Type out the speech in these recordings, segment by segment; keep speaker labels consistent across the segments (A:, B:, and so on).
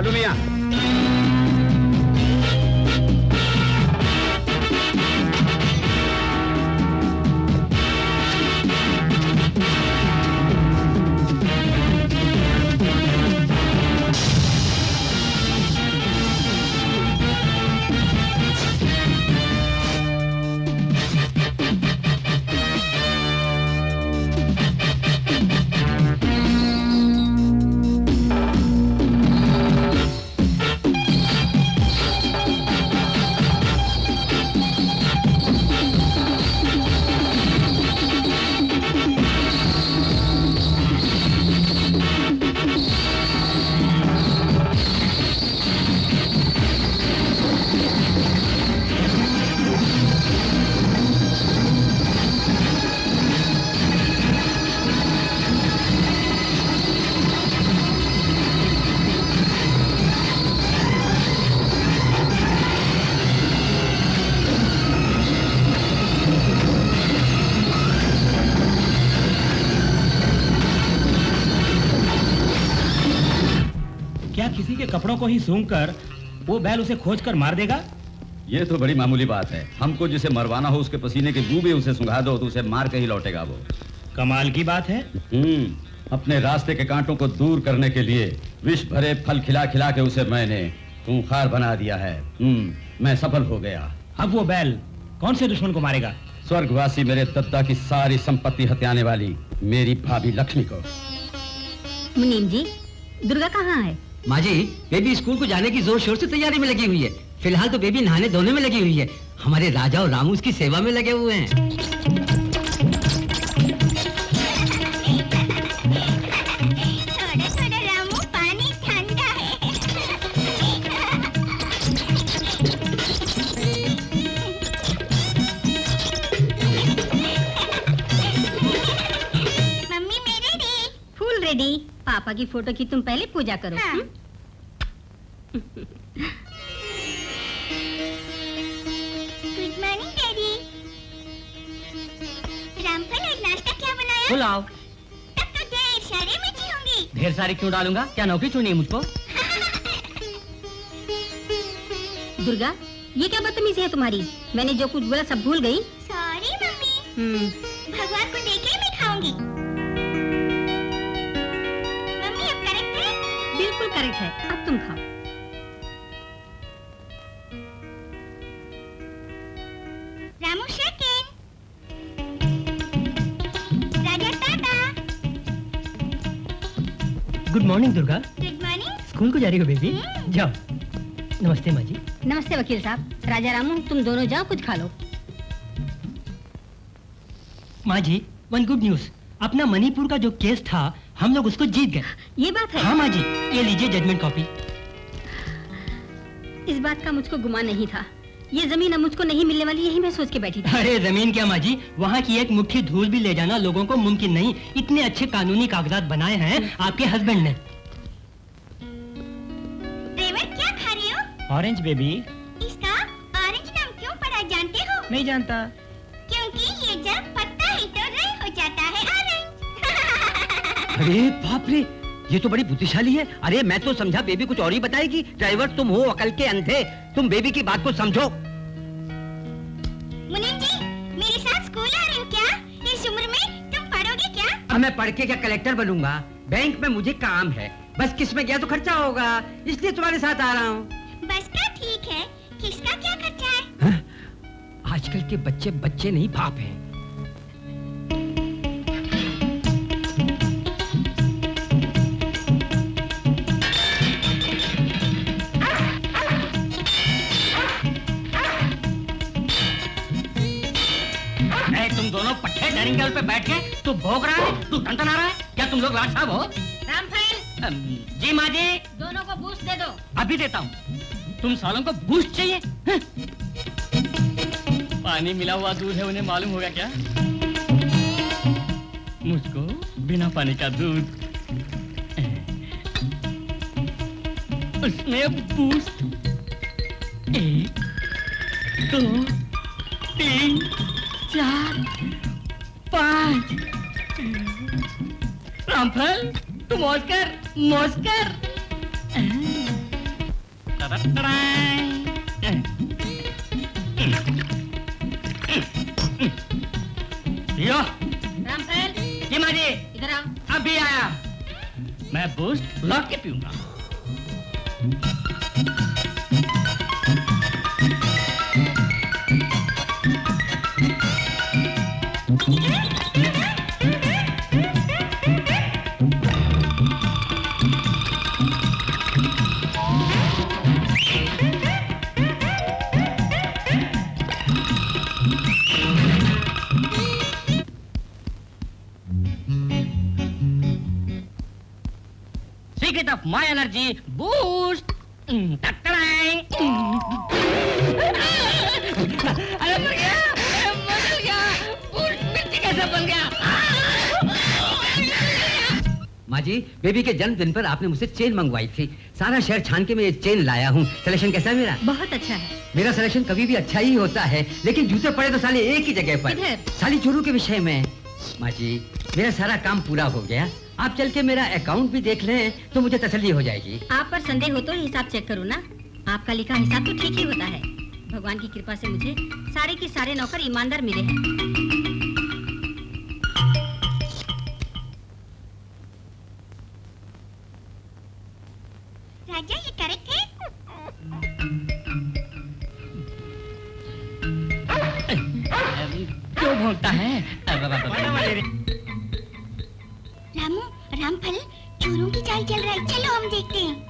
A: साधु मियां।
B: किसी के कपड़ों को ही सूंघकर वो बैल उसे खोजकर मार देगा?
A: ये तो बड़ी मामूली बात है। हमको जिसे मरवाना हो उसके पसीने के बू भी उसे सुंघा दो तो उसे मार के ही लौटेगा वो।
B: कमाल की बात है।
A: अपने रास्ते के कांटों को दूर करने के लिए विष भरे फल खिला खिला के उसे मैंने खूंखार बना दिया है। मैं सफल हो गया।
B: अब वो बैल कौन से दुश्मन को मारेगा?
A: स्वर्गवासी मेरे दद्दा की सारी संपत्ति हत्याने वाली मेरी भाभी लक्ष्मी को।
C: मुनीम जी, दुर्गा कहाँ है?
D: माँ जी, बेबी स्कूल को जाने की जोर शोर से तैयारी में लगी हुई है। फिलहाल तो बेबी नहाने धोने में लगी हुई है। हमारे राजा और रामू उसकी सेवा में लगे हुए हैं।
E: थोड़ा रामू, पानी ठंडा है। मम्मी मेरे रेडी।
C: Full ready. पापा की फोटो की तुम पहले पूजा करो।
E: हाँ। Good morning daddy. रामफल आज नाश्ता क्या बनाया?
D: पुलाव।
E: तब तो ढेर सारे मिर्ची होंगी।
D: ढेर सारी क्यों डालूंगा? क्या नौकरी छोड़नी है मुझको?
C: दुर्गा, ये क्या बदतमीजी है तुम्हारी? मैंने जो कुछ बोला सब भूल गई?
E: Sorry mummy. भगवान को देके मैं खाऊंगी। मम्मी अब करेक्ट है?
C: बिल्कुल करेक्ट है। अब तुम खाओ।
E: रामू सेकंड। राजा टाटा।
D: Good morning Durga.
E: Good morning.
D: School को जा रही हो बेबी? जाओ। नमस्ते माँ जी।
C: नमस्ते वकील साहब। राजा रामू, तुम दोनों जाओ, कुछ खा लो।
D: माँ जी, वन गुड न्यूज। अपना मणिपुर का जो केस था, हम लोग उसको जीत गए।
C: ये बात है?
D: हाँ माँ जी, ये लीजिए जजमेंट कॉपी।
C: इस बात का मुझको गुमान नहीं था। ये जमीन अब मुझको नहीं मिलने वाली, यही मैं सोच के बैठी थी।
D: अरे जमीन क्या माँ जी, वहाँ की एक मुट्ठी धूल भी ले जाना लोगों को मुमकिन नहीं। इतने अच्छे कानूनी कागजात बनाए हैं आपके हस्बैंड ने।
E: रेवत क्या खा रही हो?
B: Orange baby.
E: इसका ऑरेंज नाम क्यों पड़ा जानते हो?
B: नहीं जानता।
E: क्योंकि ये जब पत्ता ही तो रंग हो जाता है ऑरेंज।
D: अरे बाप रे, ये तो बड़ी बुद्धिशाली है। अरे मैं तो समझा बेबी कुछ और ही बताएगी। ड्राइवर तुम हो, अकल के अंधे। तुम बेबी की बात को समझो।
E: मुनीम जी, मेरे साथ स्कूल आ रहे हो क्या? इस उम्र में तुम पढ़ोगे क्या?
D: अब मैं पढ़ के क्या कलेक्टर बनूंगा? बैंक में मुझे काम है। बस किस में गया तो खर्चा होगा, इसलिए तुम्हारे साथ आ रहा हूँ।
E: बस का ठीक है, किसका क्या खर्चा है?
D: आजकल के बच्चे बच्चे नहीं बाप हैं। तुम दोनों पट्टे डाइनिंग टेबल पे बैठ के तू भोग रहा है, तू टनटना रहा है। क्या तुम लोग राज साहब हो?
C: रामफल,
D: जी माँ जी।
C: दोनों को बूस्ट दे दो।
D: अभी देता हूँ। तुम सालों को बूस्ट चाहिए? पानी मिला हुआ दूध है, उन्हें मालूम होगा क्या? मुझको बिना पानी का दूध, उसमें बूस्ट। 1 2 3 4 5। रामफल, तू मौज कर, मौज कर।
B: यो
C: रामफल,
B: जी माँ जी,
C: इधर आओ।
B: अभी आया। मैं बूस्ट लॉक के पीऊंगा। Secret of my energy boost. अरे मर गया, बदल गया, बूस्ट मिर्ची कैसे बन गया?
D: माँ जी, बेबी के जन्मदिन पर आपने मुझसे चेन मंगवाई थी। सारा शहर छान के मैं ये चेन लाया हूँ। सिलेक्शन कैसा है मेरा?
C: बहुत अच्छा है।
D: मेरा सिलेक्शन कभी भी अच्छा ही होता है, लेकिन जूते पड़े तो साले एक ही जगह पर।
C: किधर?
D: साली चोरू के विषय में। माँ जी, मेरा सारा काम पूरा हो गया। आप चल के मेरा अकाउंट भी देख लें तो मुझे तसल्ली हो जाएगी।
C: आप पर संदेह हो तो हिसाब चेक करो ना। आपका लिखा हिसाब तो ठीक ही होता है। भगवान की कृपा से मुझे सारे के सारे नौकर ईमानदार मिले हैं।
E: राजा ये करेक्ट है?
B: क्यों भौंकता है?
E: रामू, रामफल, चोरों की चाल चल रहा है। चलो हम देखते हैं।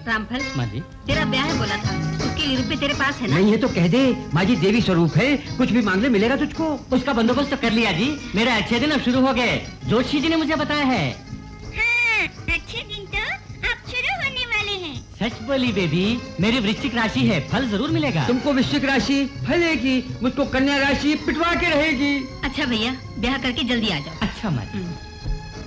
C: रामफल,
B: माँ जी,
C: तेरा ब्याह बोला था, उसके लिए रुपए तेरे पास है ना?
D: नहीं है तो कह दे। माँ जी देवी स्वरूप है, कुछ भी मांग ले मिलेगा तुझको।
B: उसका बंदोबस्त तो कर लिया जी। मेरे अच्छे दिन अब शुरू हो गए। जोशी जी ने मुझे बताया है।
E: हाँ, अच्छे दिन तो अब शुरू होने वाले हैं।
B: सच बोली बेबी, मेरी वृश्चिक राशि है, फल जरूर मिलेगा।
D: तुमको वृश्चिक राशि फलेगी, मुझको कन्या राशि पिटवा के रहेगी।
C: अच्छा भैया, ब्याह करके जल्दी आ जाओ।
B: अच्छा माँ जी।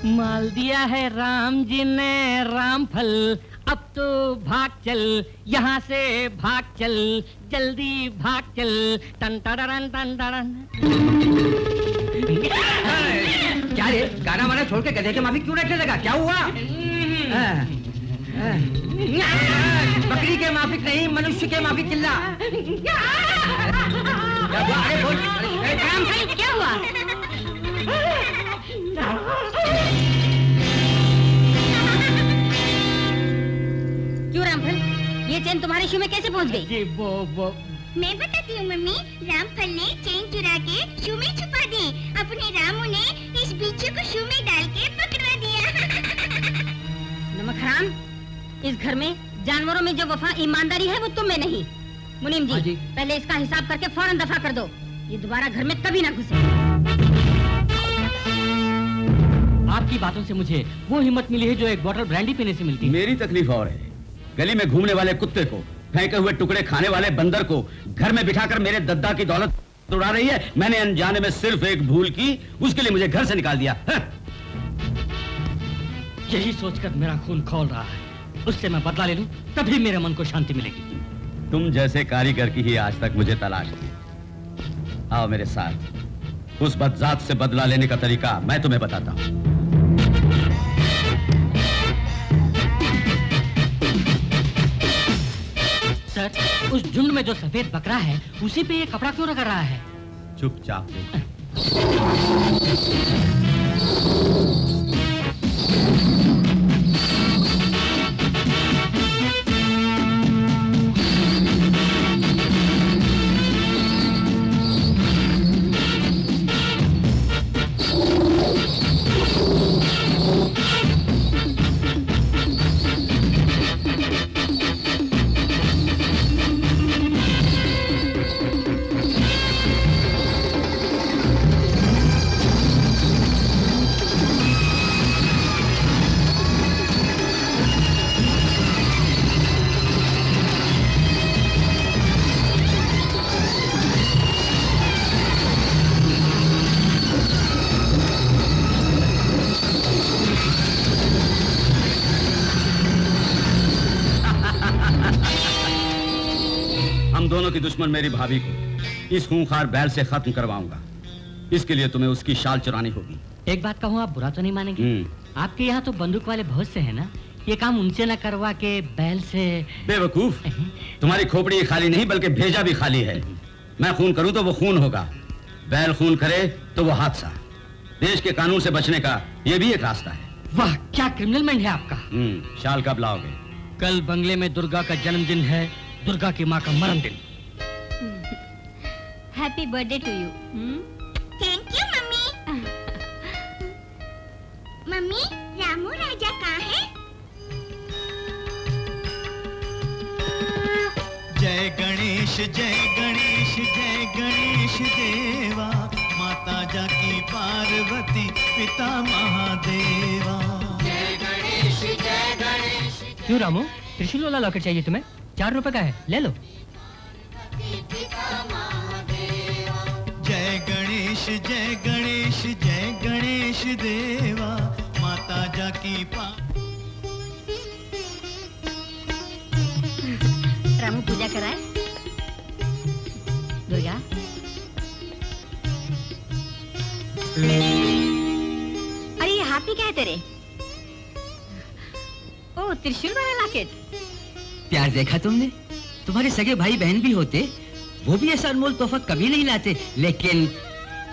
B: माल दिया है राम जी ने रामफल, अब तो भाग चल, यहाँ से भाग चल, जल्दी भाग चल। टन टडरन टन टडरन।
D: क्या रे, गाना वाना छोड़ के गधे के माफी क्यों रखने लगा? क्या हुआ? बकरी के माफिक नहीं, मनुष्य के माफिक चिल्ला। अरे बोल।
C: रामफल, क्या हुआ? क्यों रामफल, ये चेन तुम्हारे शू में कैसे पहुंच गई?
B: जी वो
E: मैं बताती हूँ मम्मी। रामफल ने चेन चुरा के शू में छुपा दी। अपने रामू ने इस बिच्छू को शू में डाल के पकड़वा दिया।
C: नमक हराम, इस घर में जानवरों में जो वफा ईमानदारी है वो तुम में नहीं। मुनीम
D: हाँ
C: जी,
D: जी।
C: पहले इसका हिसाब करके फौरन दफा कर दो। ये दोबारा घर में कभी ना घुसे।
B: आपकी बातों से मुझे वो हिम्मत मिली है जो एक बोतल ब्रांडी पीने से मिलती है।
A: मेरी तकलीफ और है। गली में घूमने वाले कुत्ते को, फेंके हुए टुकड़े खाने वाले बंदर को घर में बिठाकर मेरे दद्दा की दौलत उड़ा रही है। मैंने अनजाने में सिर्फ एक भूल की, उसके लिए मुझे घर से निकाल दिया।
B: यही सोचकर मेरा खून खौल रहा है। उससे मैं बदला ले लूं, तभी मेरे मन को शांति मिलेगी।
A: तुम जैसे कारीगर की ही आज तक मुझे तलाश थी। आओ मेरे साथ। उस बदजात से बदला लेने का तरीका मैं तुम्हें बताता हूँ।
B: सर, उस झुंड में जो सफेद बकरा है, उसी पे ये कपड़ा क्यों रगड़ रहा है?
A: चुपचाप देखो। की दुश्मन मेरी भाभी को इस खूंखार बैल से खत्म करवाऊंगा। इसके लिए तुम्हें उसकी शाल चुरानी होगी।
B: एक बात कहूँ, आप बुरा तो नहीं मानेंगे? आपके यहाँ तो बंदूक वाले बहुत से हैं ना, ये काम उनसे न करवा के बैल से।
A: बेवकूफ, तुम्हारी खोपड़ी खाली नहीं बल्कि भेजा भी खाली है। मैं खून करूं तो वो खून होगा, बैल खून करे तो वो हादसा। देश के कानून से बचने का ये भी एक रास्ता है।
B: वाह, क्या क्रिमिनल माइंड है आपका।
A: शाल कब लाओगे?
B: कल बंगले में दुर्गा का जन्मदिन है, दुर्गा की माँ का मरण दिन।
C: Happy birthday to you.
E: Thank you mummy. Mummy, Ramu Raja कहाँ है?
F: जय गणेश जय गणेश जय गणेश देवा, माता जाकी पार्वती पिता महादेवा। जय गणेश जय गणेश।
B: क्यों रामू, त्रिशूल वाला लॉकेट चाहिए तुम्हें? 4 रुपए का है, ले लो।
F: जय गणेश जय गणेश जय गणेश देवा, माता जाकी
C: रामू पूजा कराए। दुर्गा, अरे ये हाथ में क्या है तेरे? ओ, त्रिशूल वाला लॉकेट।
D: प्यार देखा तुमने? तुम्हारे सगे भाई बहन भी होते, वो भी ऐसा अनमोल तोहफा कभी नहीं लाते, लेकिन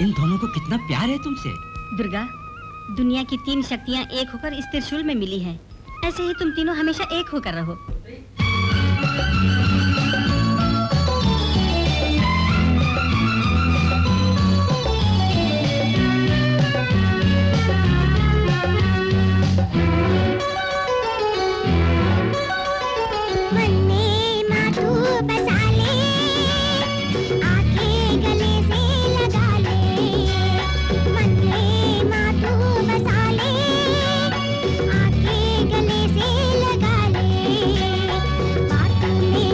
D: इन दोनों को कितना प्यार है तुमसे।
C: दुर्गा, दुनिया की 3 शक्तियाँ एक होकर इस त्रिशूल में मिली हैं। ऐसे ही तुम तीनों हमेशा एक होकर रहो।
E: गले से लगा ले, बातों में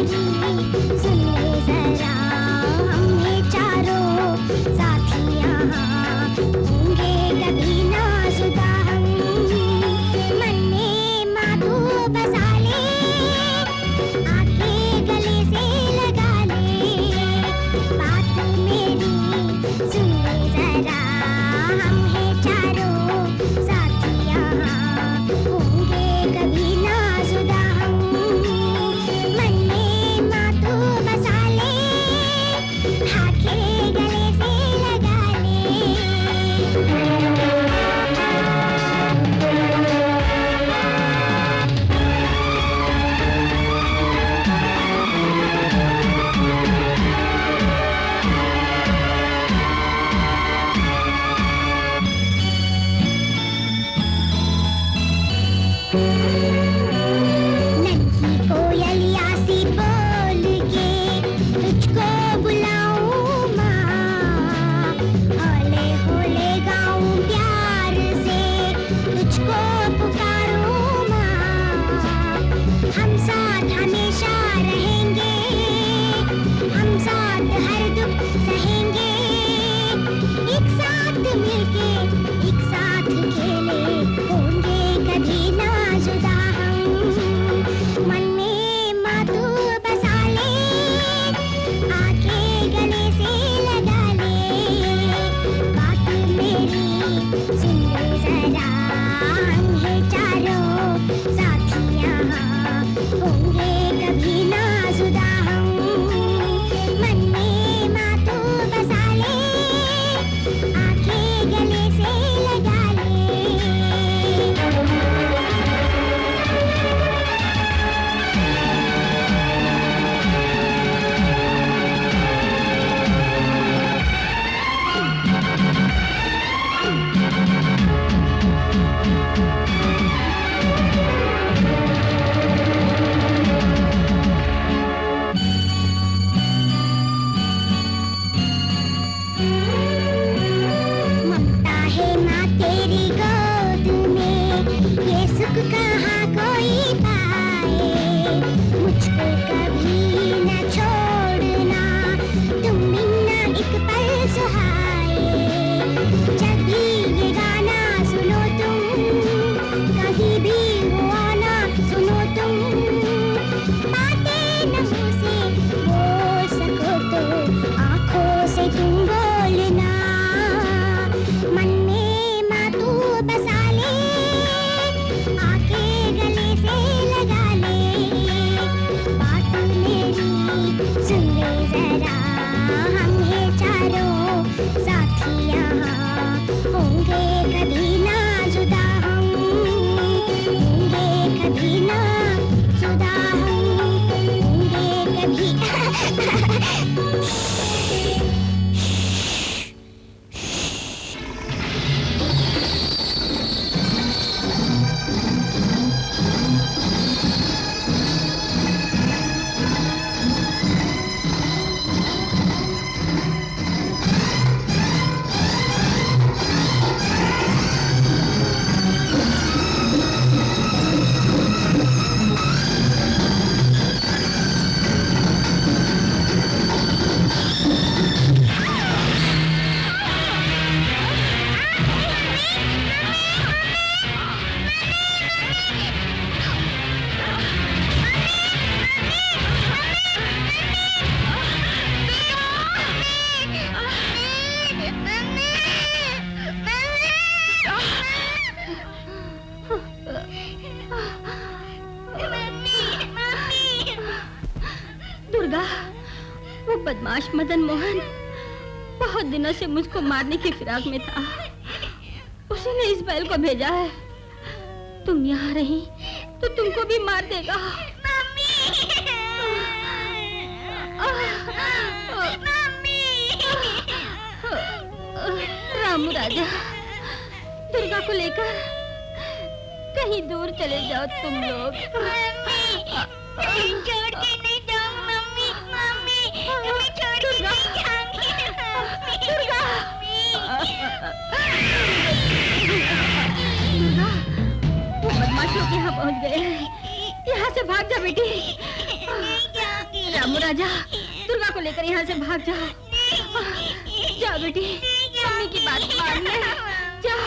C: बदमाश मदन मोहन बहुत दिनों से मुझको मारने की फिराक में था। उसने इस बैल को भेजा है। तुम यहाँ रही तो तुमको भी मार देगा। रामू राजा, दुर्गा को लेकर कहीं दूर चले जाओ तुम लोग।
E: छोड़ के नहीं जाऊँ मम्मी, मम्मी, तुम्हें छोड़ के नहीं जाऊँगी मम्मी।
C: दुर्गा, वो बदमाश लोग यहाँ पहुँच गए हैं। यहाँ से भाग जा बेटी। रामू राजा, दुर्गा को लेकर यहाँ से भाग जाओ। जाओ बेटी, मम्मी की बात मान ले। जाओ।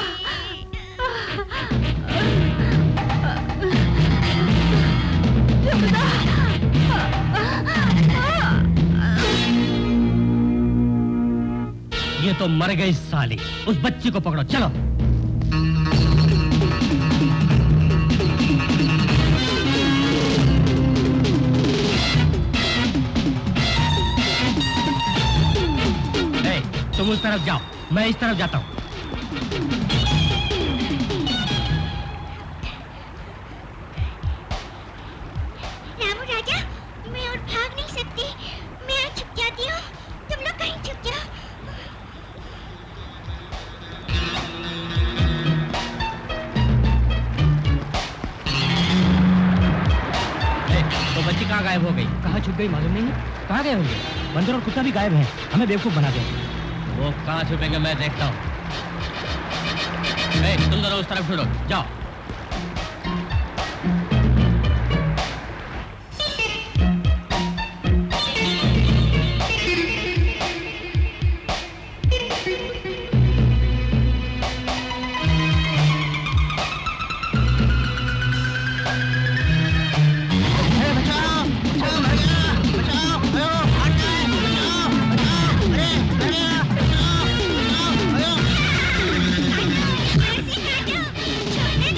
B: ये तो मर गई साली। उस बच्ची को पकड़ो, चलो। तुम उस तरफ जाओ, मैं इस तरफ जाता हूँ।
E: रामू राजा, मैं और भाग नहीं सकती। मैं यहाँ छुप जाती हूँ, तुम लोग कहीं छुप जाओ।
B: तो बच्ची कहाँ गायब हो गई? कहाँ छुप गई मालूम नहीं है। कहाँ गए होंगे? बंदर और कुत्ता भी गायब हैं। हमें बेवकूफ बना दे। वो कहाँ छुपेंगे मैं देखता हूँ। तुम दोनों उस तरफ छोड़ो, जाओ।
E: छोड़ने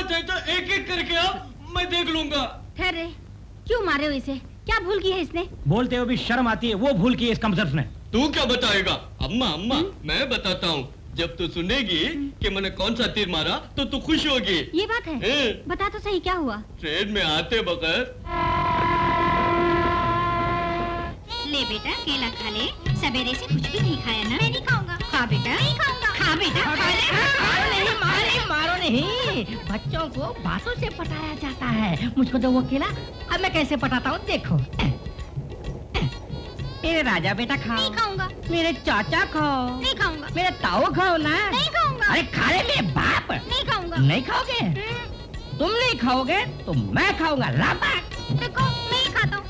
G: चाहे तो एक एक करके आप, मैं देख लूंगा।
C: ठहरे, क्यों मारे हो इसे? क्या भूल की है इसने?
H: बोलते हुए भी शर्म आती है, वो भूल की है इस कमजोर ने।
G: तू क्या बताएगा? अम्मा अम्मा मैं बताता हूँ। जब तू सुनेगी कि मैंने कौन सा तीर मारा तो तू खुश होगी।
C: ये बात है? बता तो सही, क्या हुआ?
G: ट्रेन में आते वक्त।
E: ले बेटा केला खा ले, सवेरे से कुछ भी नहीं खाया ना? मैं नहीं खाऊंगा। खा बेटा। नहीं खाऊंगा। खा बेटा। खा ले।
B: मारो नहीं, मारो नहीं। बच्चों को बातों से पटाया जाता है। मुझको तो वो केला, अब मैं कैसे पटाता हूँ देखो। मेरे राजा बेटा खाओ।
E: नहीं खाऊंगा।
B: मेरे चाचा खाओ।
E: नहीं खाऊंगा।
B: मेरे ताऊ खाओ ना।
E: नहीं खाऊंगा।
B: अरे खा ले मेरे बाप।
E: नहीं खाऊंगा।
B: नहीं खाओगे? तुम नहीं खाओगे तो मैं खाऊंगा। लाबाक।
E: देखो मैं ही खाता हूँ।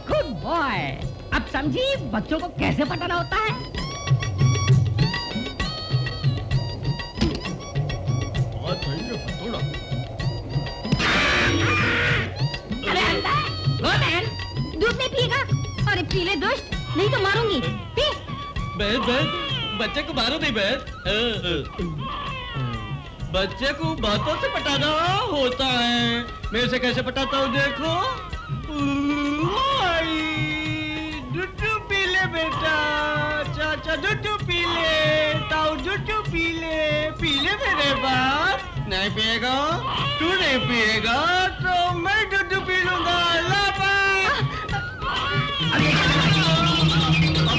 B: Good boy. अब समझी बच्चों को कैसे पटाना होता है? अरे अंदर, गो मैन।
C: दूध नहीं पिएगा? अरे पी ले दोस्त, नहीं तो मारूंगी। पी।
G: बहन बच्चे को मारो नहीं बहन। बच्चे को बातों से पटाना होता है। मैं इसे कैसे पटाता हूँ देखो। दूध पी ले बेटा, चाचा दूध पी ले, ताऊ दूध पी ले मेरे बाप। नहीं पिएगा? तू नहीं पिएगा तो मैं दूध पी लूंगा।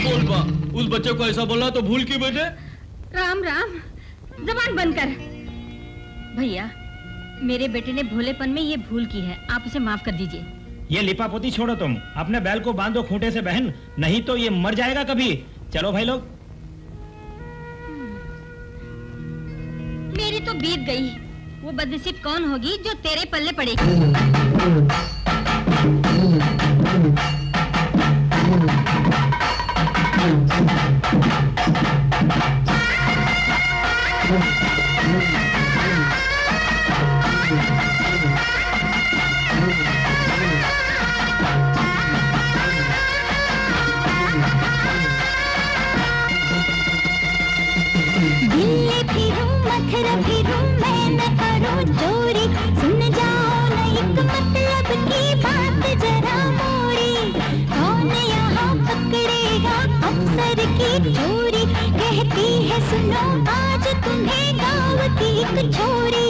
G: बोल बा, उस बच्चे को ऐसा बोला तो भूल की वजह।
C: राम राम, जबान बंद कर। भैया, मेरे बेटे ने भोलेपन में ये भूल की है, आप उसे माफ कर दीजिए।
H: ये लिपापोती छोड़ो, तुम अपने बैल को बांधो खूंटे से बहन, नहीं तो ये मर जाएगा कभी। चलो भाई लोग।
C: मेरी तो बीत गई, वो बदनसीब कौन होगी जो तेरे पल्ले पड़ेगी।
E: दिल्ली फिरूं मथुरा फिरूं मैं न करूं चोरी, सुन जाओ न एक मतलब की बात जरा मोरी। कौन यहाँ पकड़ेगा अफसर की चोरी, कहती है सुनो आज तुम्हें गाँव की एक छोरी।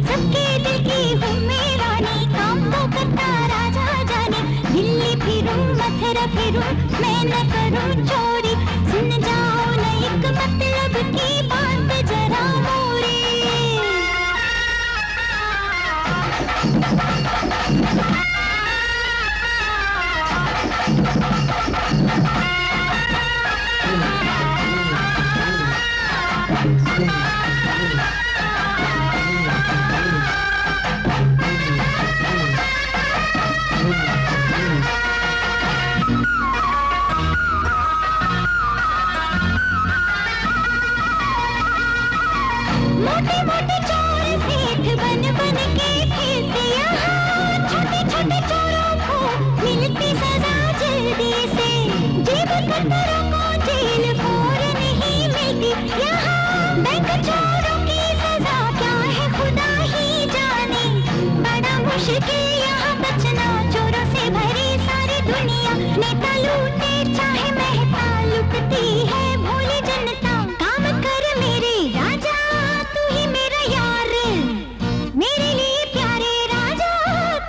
E: सबके दिल की हूँ मैं रानी, काम तो करता राजा जाने। दिल्ली फिरूं मथुरा फिरूं मैं न करूं चोरी, सुन जाओ न एक मतलब की बात जरा मोरी। मोटे मोटे चोर सेठ बन बन के फिरते यहाँ, छोटे छोटे चोरों को मिलती सजा जल्दी से। जेब कतरों को जेल फोर नहीं मिलती यहाँ, बैंक चोरों की सजा क्या है खुदा ही जाने। बड़ा मुश्किल यहाँ बचना, चोरों से भरी सारी दुनिया। नेता लूटे चाहे महता, लुटती है भोली जनता। काम कर मेरे राजा, तू ही मेरा यार, मेरे लिए प्यारे राजा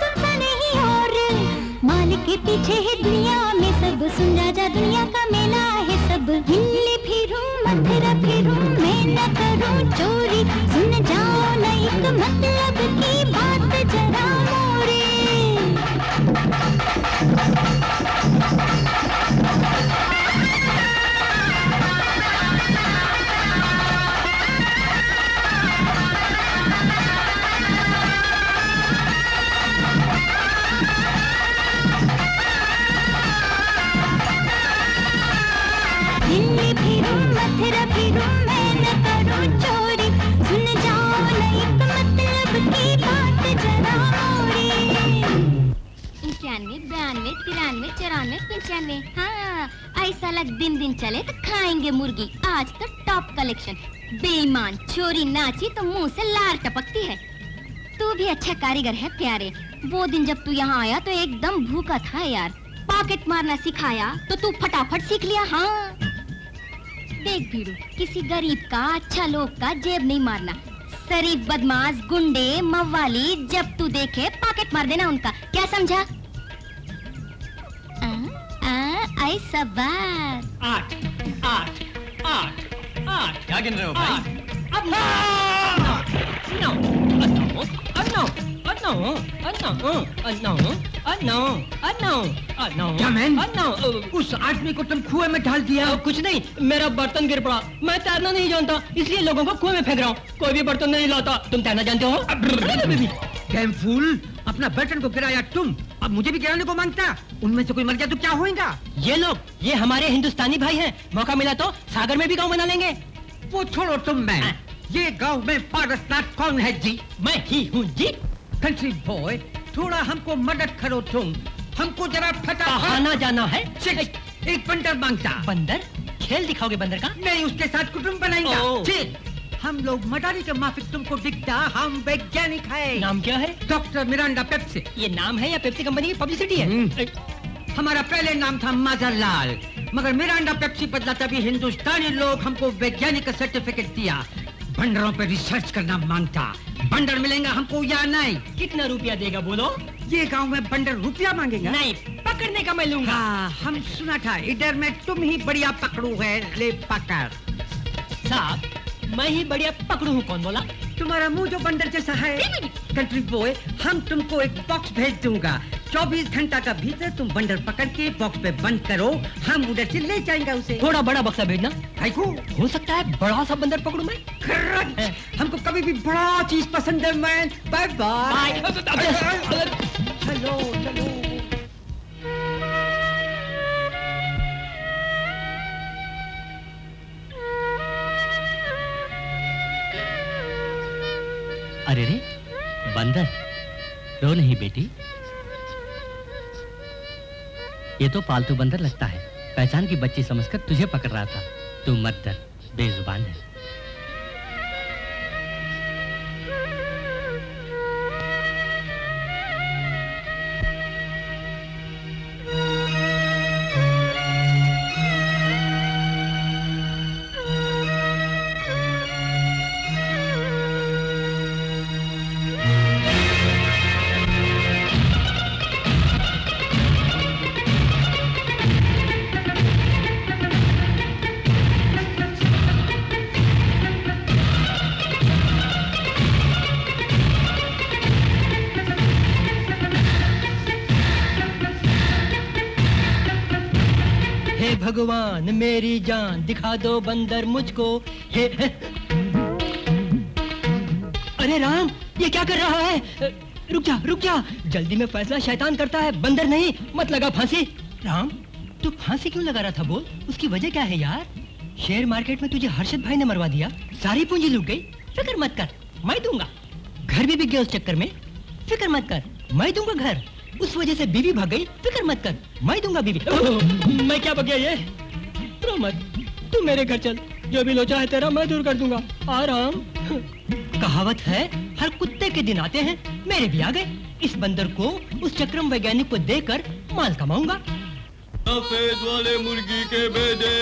E: तुमसा नहीं और। माल के पीछे है दुनिया में सब, सुन राजा दुनिया का मेला है सब। दिल्ली फिरूं मथुरा फिरूं मैं न करूं चोरी, सुन जाओ न एक मतलब की बात जरा मोरी। दिल्ली फिरूं मथुरा फिरूं मैं न करूं चोरी, सुन जाओ न एक मतलब की बात जरा मोरी। 91, 92, 93, 94, 95। हाँ ऐसा लग दिन दिन चले तो खाएंगे मुर्गी। आज तो टॉप कलेक्शन, बेईमान चोरी नाची तो मुंह से लार टपकती है। तू भी अच्छा कारीगर है प्यारे। वो दिन जब तू यहाँ आया तो एकदम भूखा था यार। पॉकेट मारना सिखाया तो तू फटाफट सीख लिया। हाँ देख भीड़ू, किसी गरीब का अच्छा लोग का जेब नहीं मारना। शरीफ बदमाश गुंडे मवाली जब तू देखे पॉकेट मार देना उनका। क्या समझा? आई सवार
B: 8 8 8 8
G: क्या गिन रहे हो भाई?
B: अब नौ
D: क्या मैन? उस आदमी को तुम कुएं में डाल दिया?
B: कुछ नहीं, मेरा बर्तन गिर पड़ा। मैं तैरना नहीं जानता, इसलिए लोगों को कुएं में फेंक रहा हूँ। कोई भी बर्तन नहीं लाता। तुम तैरना जानते हो?
D: डैम फूल, अपना बर्तन को गिराया तुम, अब मुझे भी गिराने को मांगता। उनमें से कोई मर गया तो क्या होगा?
B: ये लोग, ये हमारे हिंदुस्तानी भाई हैं। मौका मिला तो सागर में भी गाँव बना लेंगे।
D: वो छोड़ो तुम मैन, ये गांव में पारसनाथ कौन है जी?
B: मैं ही हूँ जी।
D: कंट्री बॉय, थोड़ा हमको मदद करो तुम। हमको जरा
B: कहाँ जाना है?
D: एक बंदर मांगता।
B: बंदर? खेल दिखाओगे बंदर का?
D: नहीं, उसके साथ कुटुंब बनाएंगे।
B: ओह।
D: ठीक, हम लोग मदारी के माफिक तुमको दिखता। हम वैज्ञानिक है।
B: नाम क्या है?
D: Doctor Miranda Pepsi.
B: ये नाम है या पेप्सी कंपनी की पब्लिसिटी है?
D: हमारा पहले नाम था माजरलाल, मगर मिरांडा पेप्सी बदला तभी हिंदुस्तानी लोग हमको वैज्ञानिक का सर्टिफिकेट दिया। बंदरों पे रिसर्च करना मांगता। बंदर मिलेगा हमको या नहीं?
B: कितना रुपया देगा बोलो?
D: ये गांव में बंदर रुपया मांगेगा?
B: नहीं, पकड़ने का मैं लूंगा।
D: हाँ, हम सुना था इधर में तुम ही बढ़िया पकड़ू है। ले पकड़।
B: साहब, मैं ही बढ़िया पकड़ू हूँ। कौन बोला?
D: तुम्हारा मुंह जो बंदर जैसा है। कंट्री बॉय, हम तुमको एक बॉक्स भेज दूंगा। 24 घंटा का भीतर तुम बंदर पकड़ के बॉक्स पे बंद करो, हम उधर से ले जाएंगे उसे।
B: थोड़ा बड़ा बक्सा भेजना।
D: को
B: हो सकता है बड़ा सा बंदर पकड़ू मैं।
D: हमको कभी भी बड़ा चीज पसंद है मैन। Bye bye. चलो चलो।
B: अरे रे बंदर, रो नहीं बेटी। ये तो पालतू बंदर लगता है। पहचान की बच्ची समझकर तुझे पकड़ रहा था। तू मत डर, बेजुबान है। भगवान मेरी जान दिखा दो बंदर मुझको। हे अरे राम, ये क्या कर रहा है? रुक जा, जल्दी में फैसला शैतान करता है, बंदर नहीं। मत लगा फांसी। राम, तू फांसी क्यों लगा रहा था बोल? उसकी वजह क्या है यार? शेयर मार्केट में तुझे हर्षद भाई ने मरवा दिया, सारी पूंजी लूट गई। फिक्र मत कर, मैं दूंगा। घर भी बिक गया उस चक्कर में, फिक्र मत कर, मैं दूंगा घर। उस वजह से बीवी भाग गई, फिक्र मत कर, मैं दूंगा बीवी। मैं क्या बगैया ये? रो मत, तू मेरे घर चल, जो भी लोचा है तेरा मैं दूर कर दूंगा। आराम। कहावत है, हर कुत्ते के दिन आते हैं, मेरे भी आ गए। इस बंदर को, उस चक्रम वैज्ञानिक को देकर माल कमाऊंगा।
G: सफेद वाले मुर्गी के बेदे,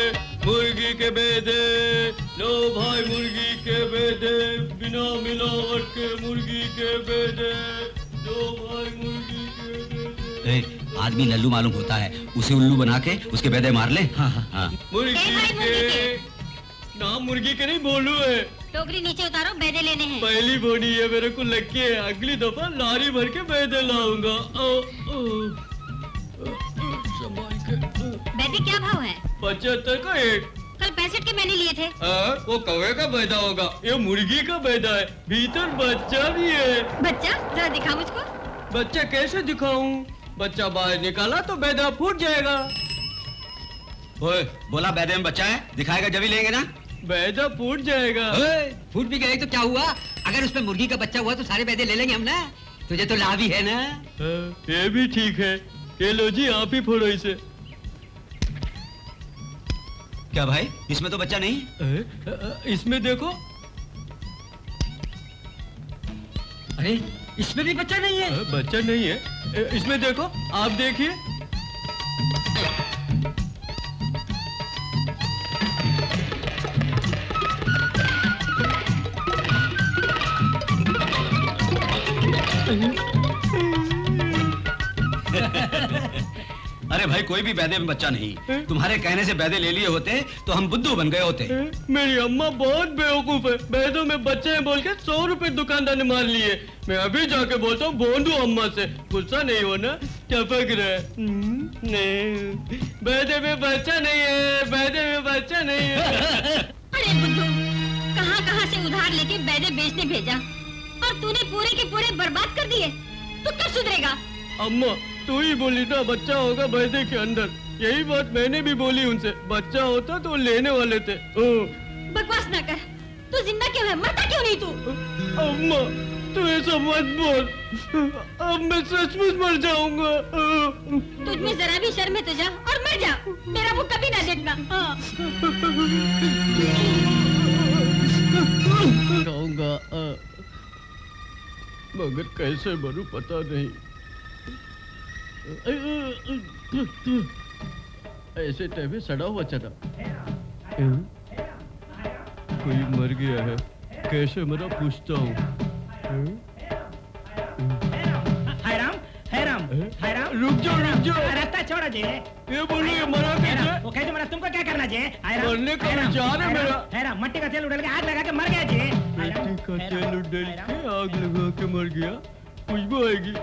G: मुर्गी के बेदे, लो भाई मुर्गी के बेदे, बिना मिलावट के मुर्गी के बेदे, लो भाई मुर्गी के बेदे।
A: आदमी लल्लू मालूम होता है, उसे उल्लू बना के उसके बेदे मार ले। हाँ।
G: मुर्गी के नाम मुर्गी के नहीं बोलू है।
C: टोकरी नीचे उतारो, बेदे लेने हैं।
G: पहली बोनी है, मेरे को लग के अगली दफा लारी भर के बेदे लाऊंगा।
C: बेदे क्या भाव है?
G: 75 का एक।
C: कल 65 के मैंने लिए थे।
G: वो कौवे का बैदा होगा, ये मुर्गी का बैदा है, भीतर बच्चा भी है।
C: बच्चा जरा दिखा मुझको।
G: बच्चा कैसे दिखाऊं? बच्चा बाहर निकाला तो बैदा फूट जाएगा।
A: ओए, बोला बेदे में बच्चा है, दिखाएगा जब ही लेंगे ना।
G: बैदा फूट जाएगा।
D: फूट भी गए तो क्या हुआ? अगर उसमें मुर्गी का बच्चा हुआ तो सारे बेदे ले लेंगे हम ना। तुझे तो लाभ ही है ना।
G: ये भी ठीक है। ये लो जी, आप ही फोड़ो इसे।
A: क्या भाई, इसमें तो बच्चा नहीं?
G: इसमें देखो,
D: अरे इसमें भी बच्चा नहीं है।
G: बच्चा नहीं है, इसमें देखो, आप देखिए।
A: अरे भाई, कोई भी बैदे में बच्चा नहीं। तुम्हारे कहने से बैदे ले लिए होते तो हम बुद्धू बन गए होते।
G: मेरी अम्मा बहुत बेवकूफ है, बैदों में बच्चे हैं बोल के 100 रुपए दुकानदार ने मार लिए। मैं अभी जाके बोलता हूँ बोंदू अम्मा से, गुस्सा नहीं होना, टपक रहा है। नहीं, बैदे में बच्चा नहीं है, बैदे में बच्चा नहीं है।
C: अरे बुद्धू, कहाँ से उधार लेके बैदे बेचने भेजा और तूने पूरे के पूरे बर्बाद कर दिए। तू कब सुधरेगा?
G: अम्मा, तू ही बोली ना बच्चा होगा बैदे के अंदर। यही बात मैंने भी बोली उनसे, बच्चा होता तो लेने वाले थे।
C: बकवास ना कर, तू जिंदा क्यों है, मरता क्यों नहीं तू?
G: अम्मा, तू ऐसा मत बोल, अब मैं सचमुच मर जाऊंगा।
C: तुझ में जरा भी शर्म है तो जा और मर जा, मेरा मुंह कभी ना देखना।
G: जाऊंगा, मगर कैसे मरूं पता नहीं। ऐसे टाइम में सड़ा हुआ चना। कोई मर गया है, कैसे मरा पूछता हूँ।
H: हाय राम, हाय राम, हाय राम।
G: रुक जाओ, रुक जाओ।
H: रास्ता छोड़ा जे।
G: ये बोलो, ये मरा कैसे?
H: वो कैसे मरा, तुमको क्या करना जे?
G: मरने का विचार है मेरा।
H: हाय राम, मट्टी का तेल उड़ेल के आग लगा के मर गया जे।
G: मिट्टी का तेल उड़ेल के आग लगा के मर गया, खुशबू आएगी।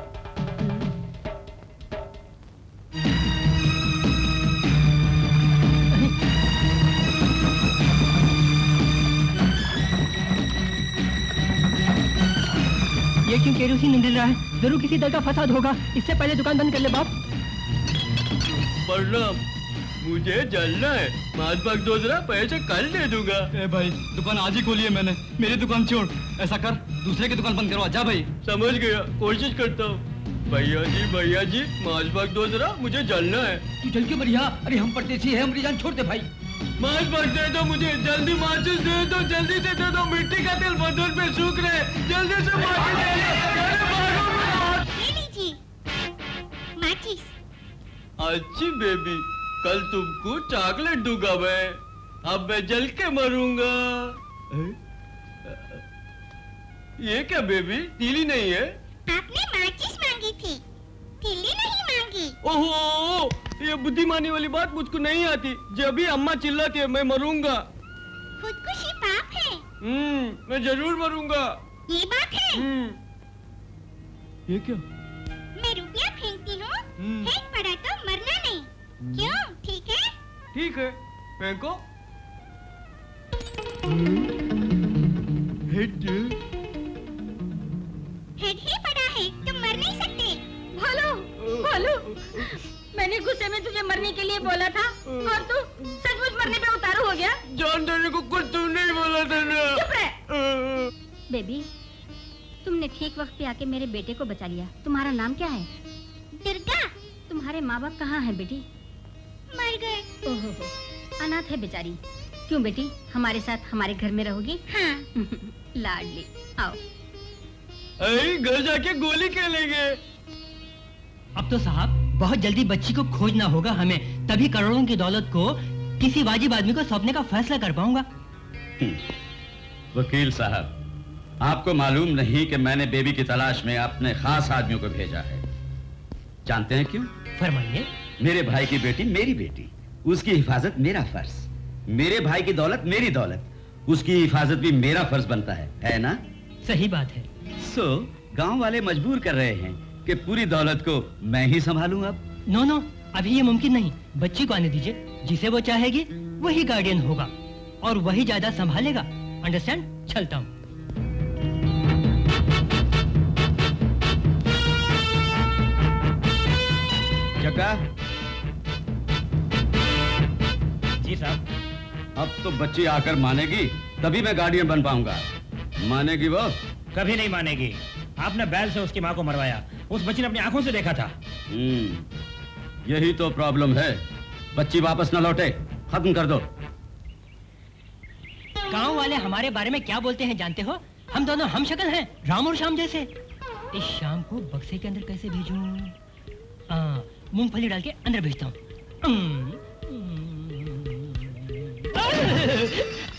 B: ये क्यों केरोसिन निकल रहा है? जरूर किसी दल का फसाद होगा। इससे पहले दुकान बंद कर ले बाप।
G: प्रणाम, मुझे जलना है। माज भाग दो जरा, पैसे कल दे दूंगा।
I: ए भाई, दुकान आज ही खोली है मैंने, मेरी दुकान छोड़। ऐसा कर, दूसरे की दुकान बंद करवा जा भाई।
G: समझ गया, कोशिश करता हूँ। भैया जी, माज भाग दो जरा, मुझे जलना है।
D: तू चल के बढ़िया। अरे हम परदेसी है, हमारी जान छोड़ दे भाई।
G: माज भाग दे दो मुझे, जल्दी माचिस दे दो, जल्दी से दे दो। मिट्टी का तेल बदल पे सूख रहे, जल्दी से माचिस दे दो। अरे भागो,
E: ये लीजिए माचिस।
G: अच्छी बेबी, कल तुमको चॉकलेट दूंगा मैं। अब मैं जल के मरूंगा। ये क्या बेबी, तीली नहीं है?
E: आपने माचिस मांगी थी, तिल्ली नहीं मांगी।
G: ओहो, ये बुद्धिमानी वाली बात मुझको नहीं आती। जब भी अम्मा चिल्लाती है मैं मरूंगा।
E: खुदकुशी पाप है।
G: मैं जरूर मरूंगा।
E: ये बात है।
G: ये क्या?
E: मैं रुपया फेंकती हूँ, फेंक पड़ा तो मरना नहीं। क्यों, ठीक है?
G: ठीक है, फेंको।
E: हेड ही पड़ा है, तुम मर नहीं सकते।
C: भालू, मैंने गुस्से में तुझे मरने के लिए बोला था और तू सचमुच मरने पे उतारू हो गया।
G: जान देने को कुछ तू नहीं बोला था ना।
C: चुप रह। बेबी, तुमने ठीक वक्त पे आके मेरे बेटे को बचा लिया। तुम्हारा नाम क्या है?
E: दुर्गा।
C: तुम्हारे माँ बाप कहाँ हैं बेटी?
E: मर गए।
C: ओहो, अनाथ है बेचारी। क्यों बेटी, हमारे साथ हमारे घर में रहोगी?
E: हाँ।
C: लाडली, आओ।
G: घर जाके गोली खेलेंगे।
D: अब तो साहब बहुत जल्दी बच्ची को खोजना होगा हमें, तभी करोड़ों की दौलत को किसी वाजिब आदमी को सौंपने का फैसला कर पाऊंगा।
A: वकील साहब, आपको मालूम नहीं कि मैंने बेबी की तलाश में अपने खास आदमियों को भेजा है। जानते हैं क्यों?
D: फरमाइए।
A: मेरे भाई की बेटी मेरी बेटी, उसकी हिफाजत मेरा फर्ज। मेरे भाई की दौलत मेरी दौलत, उसकी हिफाजत भी मेरा फर्ज बनता है ना?
D: सही बात है।
A: गांव वाले मजबूर कर रहे हैं कि पूरी दौलत को मैं ही संभालूं अब।
D: नो, अभी ये मुमकिन नहीं। बच्ची को आने दीजिए, जिसे वो चाहेगी वही गार्डियन होगा और वही ज्यादा संभालेगा। अंडरस्टैंड? चलता हूँ।
A: जक्का,
H: जी साहब।
A: अब तो बच्ची आकर मानेगी तभी मैं गार्डियन बन पाऊंगा। मानेगी वो?
H: कभी नहीं मानेगी। आपने बैल से उसकी माँ को मरवाया, उस बच्ची ने अपनी आंखों से देखा था।
A: यही तो प्रॉब्लम है, बच्ची वापस न लौटे। खत्म कर दो।
D: गांव वाले हमारे बारे में क्या बोलते हैं जानते हो? हम दोनों हम शक्ल हैं, राम और श्याम जैसे।
B: इस शाम को बक्से के अंदर कैसे भेजूं? मूंगफली डाल के अंदर भेजता हूँ।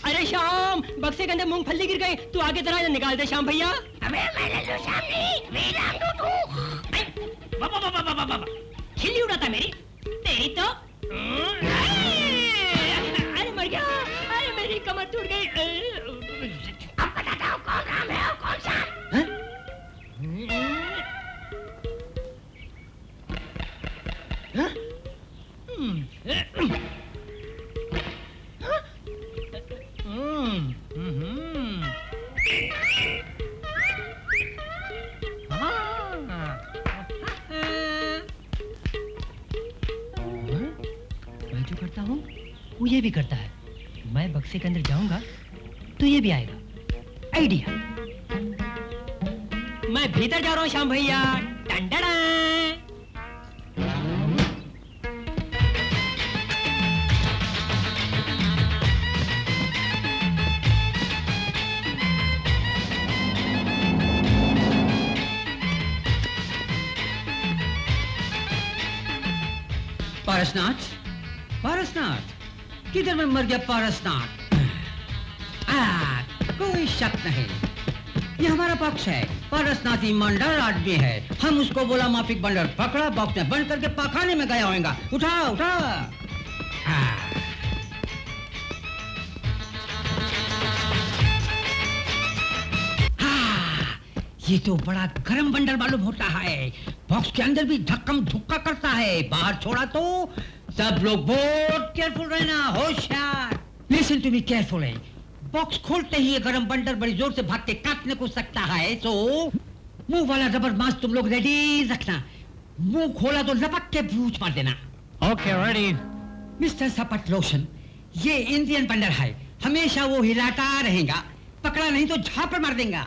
B: अरे श्याम, बक्से के अंदर मूंगफली गिर गई, तू आगे तरह निकाल दे श्याम भैया। अबे मैंने तो श्याम नहीं, मेरा खिल्ली उड़ाता मेरी, तेरी तो। अरे मर गया, अरे मेरी कमर टूट गई। अब बताता हूँ कौन राम है और कौन सा। मैं जो करता हूँ वो ये भी करता है। मैं बक्से के अंदर जाऊंगा तो ये भी आएगा। आइडिया। मैं भीतर जा रहा हूँ श्याम भैया। टंडड़ा।
D: पारसनाथ, पारसनाथ, किधर में मर गया पारसनाथ? कोई शक नहीं, ये हमारा पक्ष है। पारसनाथ ईमानदार आदमी है। हम उसको बोला माफिक बंदर पकड़ा, बॉक्स में बंद करके पाखाने में गया होगा। उठा उठा। ये तो बड़ा गरम बंडल मालूम होता है। बॉक्स के अंदर भी धक्कम धुक्का करता है, बाहर छोड़ा तो सब लोग बहुत केयरफुल रहना, होशियार। Listen to me carefully. Box खोलते ही ये गरम बंडल बड़ी जोर से भाग के काटने को सकता है, तो मुंह वाला रबर मांस तुम लोग रेडी रखना। मुंह खोला तो लपक के भूच मार देना।
H: Okay ready.
D: मिस्टर सपट लोशन, ये इंडियन बंडल है, हमेशा वो हिलाता रहेगा, पकड़ा नहीं तो झापड़ मार देगा।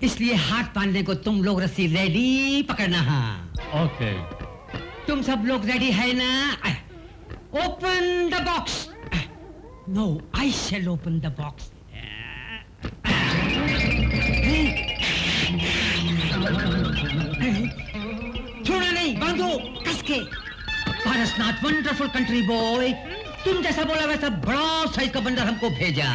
D: इसलिए हाथ बांधने को तुम लोग रस्सी रेडी पकड़ना। हाँ
H: ओके।
D: तुम सब लोग रेडी है ना? Open the box. No, I shall open the box. छोड़ना नहीं, बांधो कस के। पारसनाथ वंडरफुल कंट्री बॉय, तुम जैसा बोला वैसा बड़ा साइज का बंदर हमको भेजा।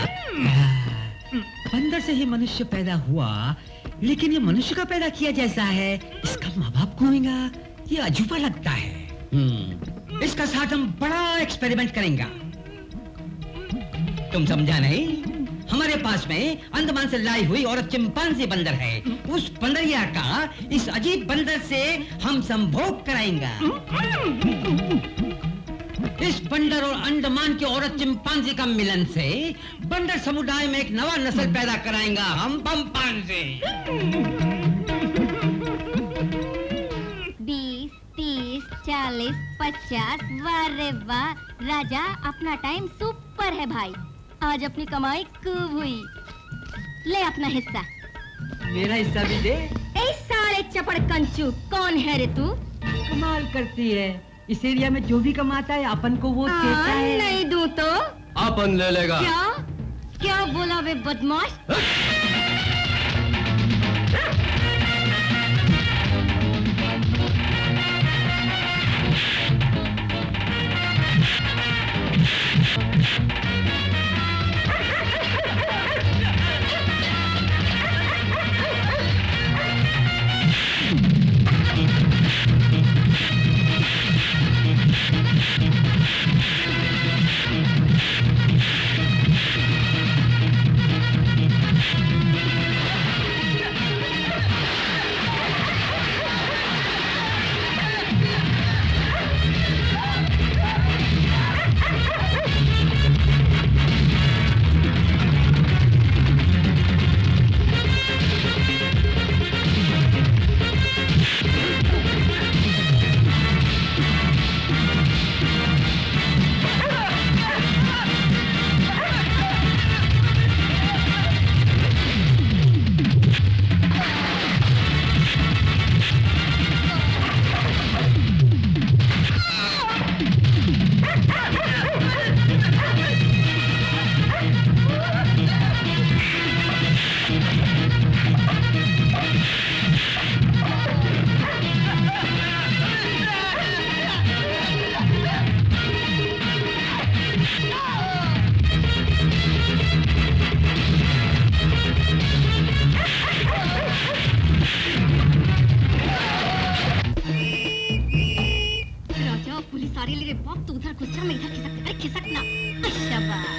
D: बंदर से ही मनुष्य पैदा हुआ, लेकिन ये मनुष्य का पैदा किया जैसा है, इसका माँ बाप कौन होगा? ये अजूबा लगता है। इसका साथ हम बड़ा एक्सपेरिमेंट करेंगे। तुम समझा नहीं? हमारे पास में अंडमान से लाई हुई और चिंपांजी बंदर है। उस बंदरिया का इस अजीब बंदर से हम संभोग कराएंगे। इस बंदर और अंडमान की औरत चिंपांजी का मिलन से बंदर समुदाय में एक नवा नस्ल पैदा कराएंगा हम, पंपांजी।
E: 20, 30, 40, 50। वाह रे वाह, राजा अपना टाइम सुपर है भाई। आज अपनी कमाई खूब हुई। ले अपना हिस्सा।
D: मेरा हिस्सा भी दे।
E: ए साले चपड़ कंचू, कौन है रे तू?
D: कमाल करती है, इस एरिया में जो भी कमाता है अपन को वो देता है।
E: नहीं दूं तो
I: अपन ले लेगा।
E: क्या क्या बोला वे बदमाश?
C: चल मैं इधर खिसक, अरे खिसक ना। शाबाश।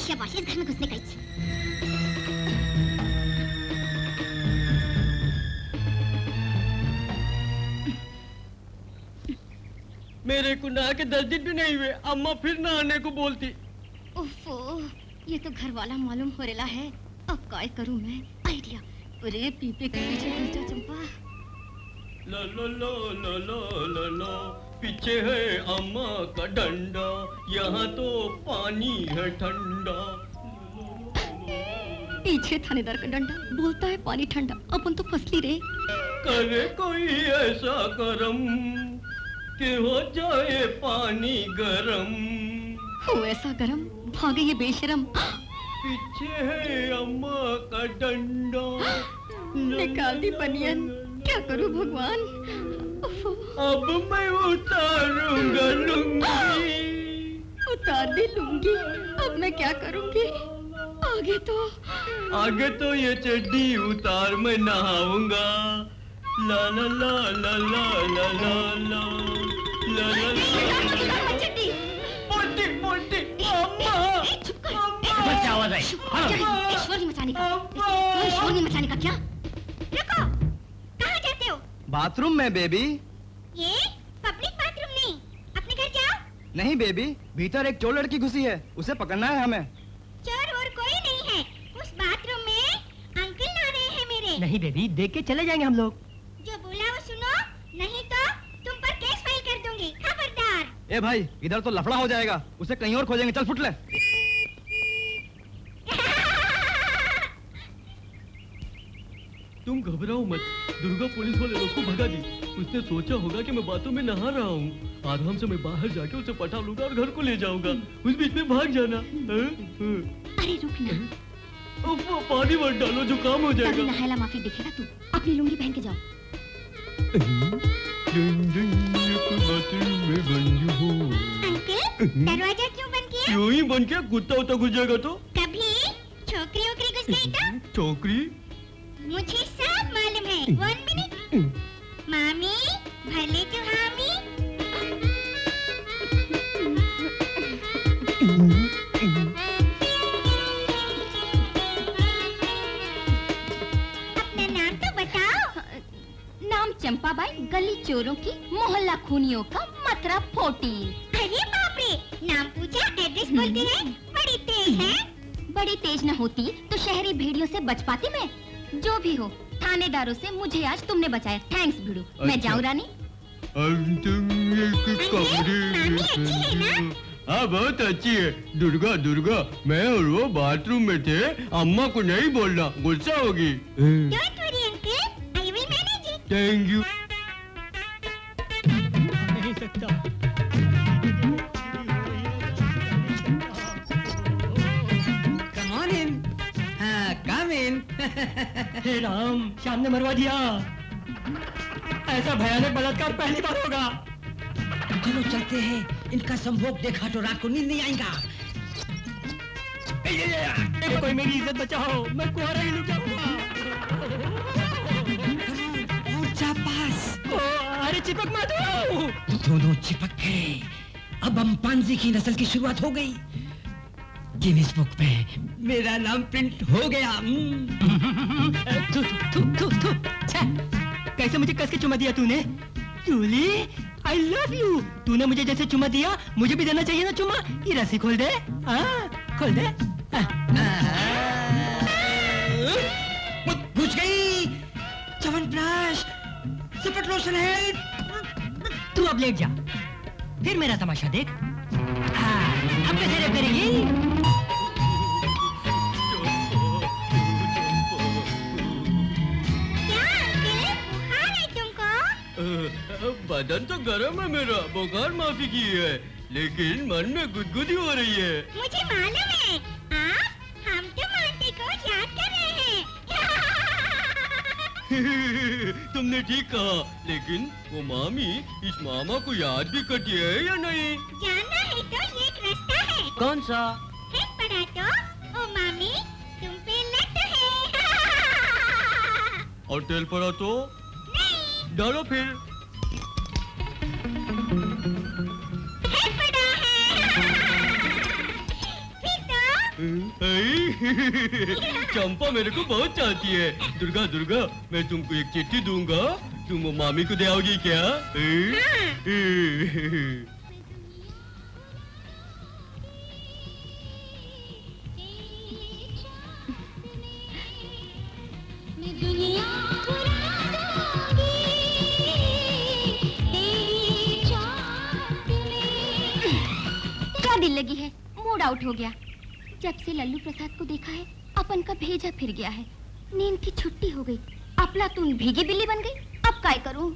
C: शाबाश, इस घर में घुसने का इच्छा।
G: मेरे को नहा के 10 दिन भी नहीं हुए, अम्मा फिर नहाने को बोलती।
C: उफ़ो, ये तो घर वाला मालूम हो रहा है। अब काय करूं मैं? आइडिया। अरे पीपे के पीछे घुस जा चंपा।
G: लो लो लो लो लो लो लो, पीछे है अम्मा का डंडा, यहाँ तो पानी है ठंडा।
C: पीछे थानेदार का डंडा बोलता है पानी ठंडा, अपन तो फसली रे।
G: करे कोई ऐसा करम कि हो जाए पानी गरम।
C: हो ऐसा गरम, भागे ये बेशरम।
G: पीछे है अम्मा का डंडा।
C: निकाल दी बनियन, क्या करूं भगवान? उफ़ो,
G: अब मैं उतारूंगा लुंगी।
C: उतार दी लूंगी, अब मैं क्या करूंगी? आगे तो
G: ये चड्डी उतार मैं नहाऊंगा। ला ला ला ला ला ला ला ला ला ला। पोटी पोटी अम्मा
B: बस क्या आवाज आई?
C: शोर नहीं मचाने का। शोर नहीं मचाने का क्या? रुको, कहाँ जाते हो?
I: बाथरूम में बेबी।
C: ये पब्लिक बाथरूम नहीं, अपने घर जाओ।
I: नहीं बेबी, भीतर एक चोर लड़की घुसी है, उसे पकड़ना है हमें।
C: चोर और कोई नहीं है, उस बाथरूम में अंकल नहा रहे हैं मेरे।
B: नहीं बेबी, देख के चले जाएंगे हम लोग।
C: जो बोला वो सुनो, नहीं तो तुम पर केस फाइल कर दूंगी, खबरदार।
I: ए भाई, इधर तो लफड़ा हो जाएगा, उसे कहीं और खोजेंगे, चल फुट ले।
G: तुम घबराओ मत, दुर्गा पुलिस वाले लोग को भगा दी। उसने सोचा होगा कि मैं बातों में नहा रहा हूँ। आराम से मैं बाहर जाके उसे पटा लूंगा और घर को ले जाऊंगा। उस बीच में भाग जाना।
C: अरे रुक ना।
G: वो पानी मत डालो, जुकाम हो जाएगा।
C: नहायला माफी दिखेगा तू, अपनी लुंगी पहन के जाओ। अंकल, दरवाजा क्यों बंद किया?
G: यूं ही बंद किया, कुत्ता उता घुस जाएगा तो।
C: कभी छोकरी वोकरी घुस गई तो?
G: छोकरी?
C: मुझे सब मालूम है। 1 मिनट। मामी, भर ले तू हामी। अपना नाम तो बताओ। नाम चंपाबाई, गली चोरों की, मोहल्ला खूनियों का मतरा 14। अरे बाप रे, नाम पूछा, एड्रेस बोलते हैं। बड़ी तेज है। बड़ी तेज न होती तो शहरी भेड़ियों से बच पाती मैं। जो भी हो, थानेदारों से मुझे आज तुमने बचाया। थैंक्स भिड़ू। मैं जाऊँ रानी?
G: हाँ बहुत अच्छी है। दुर्गा दुर्गा, मैं और वो बाथरूम में थे, अम्मा को नहीं बोलना, गुस्सा होगी।
C: Don't worry, uncle. I will manage it.
G: Thank you.
B: नहीं सकता।
D: Come on in. हाँ, come in.
B: हे राम, श्याम ने मरवा दिया। ऐसा भयानक बलात्कार पहली बार होगा।
D: चलो चलते हैं, इनका संभोग देखा तो रात को नींद नहीं आएगा।
B: कोई मेरी इज्जत बचाओ, मैं कुंवारा ही लुट जाऊंगा।
D: और जा पास।
B: अरे चिपक मत हो।
D: दोनों चिपक गए। अब अम्पांजी की नस्ल की शुरुआत हो गई। गिनीज बुक पे मेरा नाम प्रिंट हो गया।
B: थू थू थू थू। कैसे मुझे कस के चुमा दिया तूने? Jully, I love you। तूने मुझे जैसे चुमा दिया, मुझे भी देना चाहिए ना चुमा। ये रस्सी खोल दे। खोल दे।
D: घुस गई। च्यवनप्राश, सुपर लोशन है।
B: तू अब लेट जा, फिर मेरा तमाशा देख। अब कैसे रेप करेगी?
G: बदन तो गर्म है मेरा, बुखार माफी की है, लेकिन मन में गुदगुदी हो रही है।
C: मुझे मालूम है, आप हम तो मांटी को याद कर रहे हैं।
G: तुमने ठीक कहा, लेकिन वो मामी इस मामा को याद भी करती है या नहीं?
C: जानना है तो ये एक रास्ता है।
B: कौन सा?
C: है पड़ा तो ओ मामी तुम पे लट है।
G: और तेल पड़ा तो
C: नहीं
G: डालो फिर।
C: है पड़ा है। फिर तो
G: चंपा मेरे को बहुत चाहती है। दुर्गा दुर्गा, मैं तुमको एक चिट्ठी दूंगा, तुम वो मामी को दे आओगी क्या?
E: दुनिया
C: क्या दिल लगी है, मूड आउट हो गया। जब से लल्लू प्रसाद को देखा है अपन का भेजा फिर गया है। नींद की छुट्टी हो गई, अफलातून भीगी बिल्ली बन गई। अब काय करूं?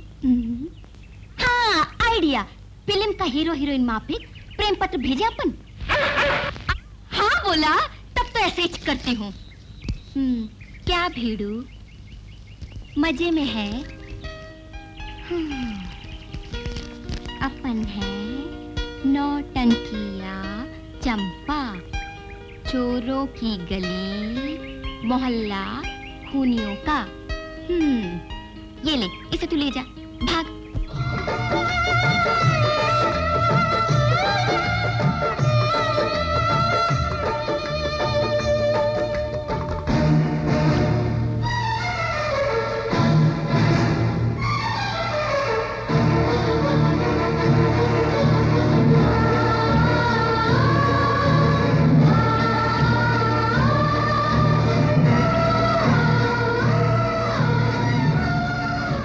C: हाँ आइडिया, फिल्म का हीरो हीरोइन माफिक प्रेम पत्र भेजे अपन। हाँ बोला, तब तो ऐसे ही करती हूँ। क्या भीड़ू मजे में है? अपन है नौटंकिया चंपा, चोरों की गली, मोहल्ला खूनियों का। ये ले, इसे तू ले जा, भाग।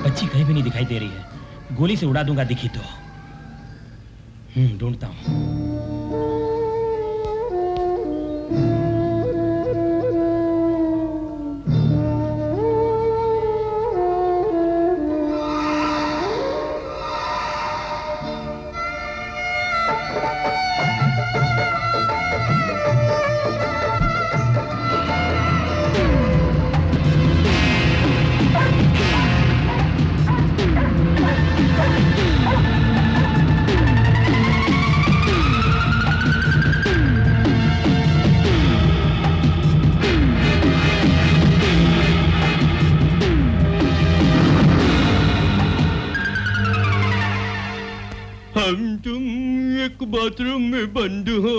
H: बच्ची कहीं भी नहीं दिखाई दे रही है, गोली से उड़ा दूंगा दिखी तो। ढूंढता हूँ।
G: हम तुम एक बाथरूम में बंद हो।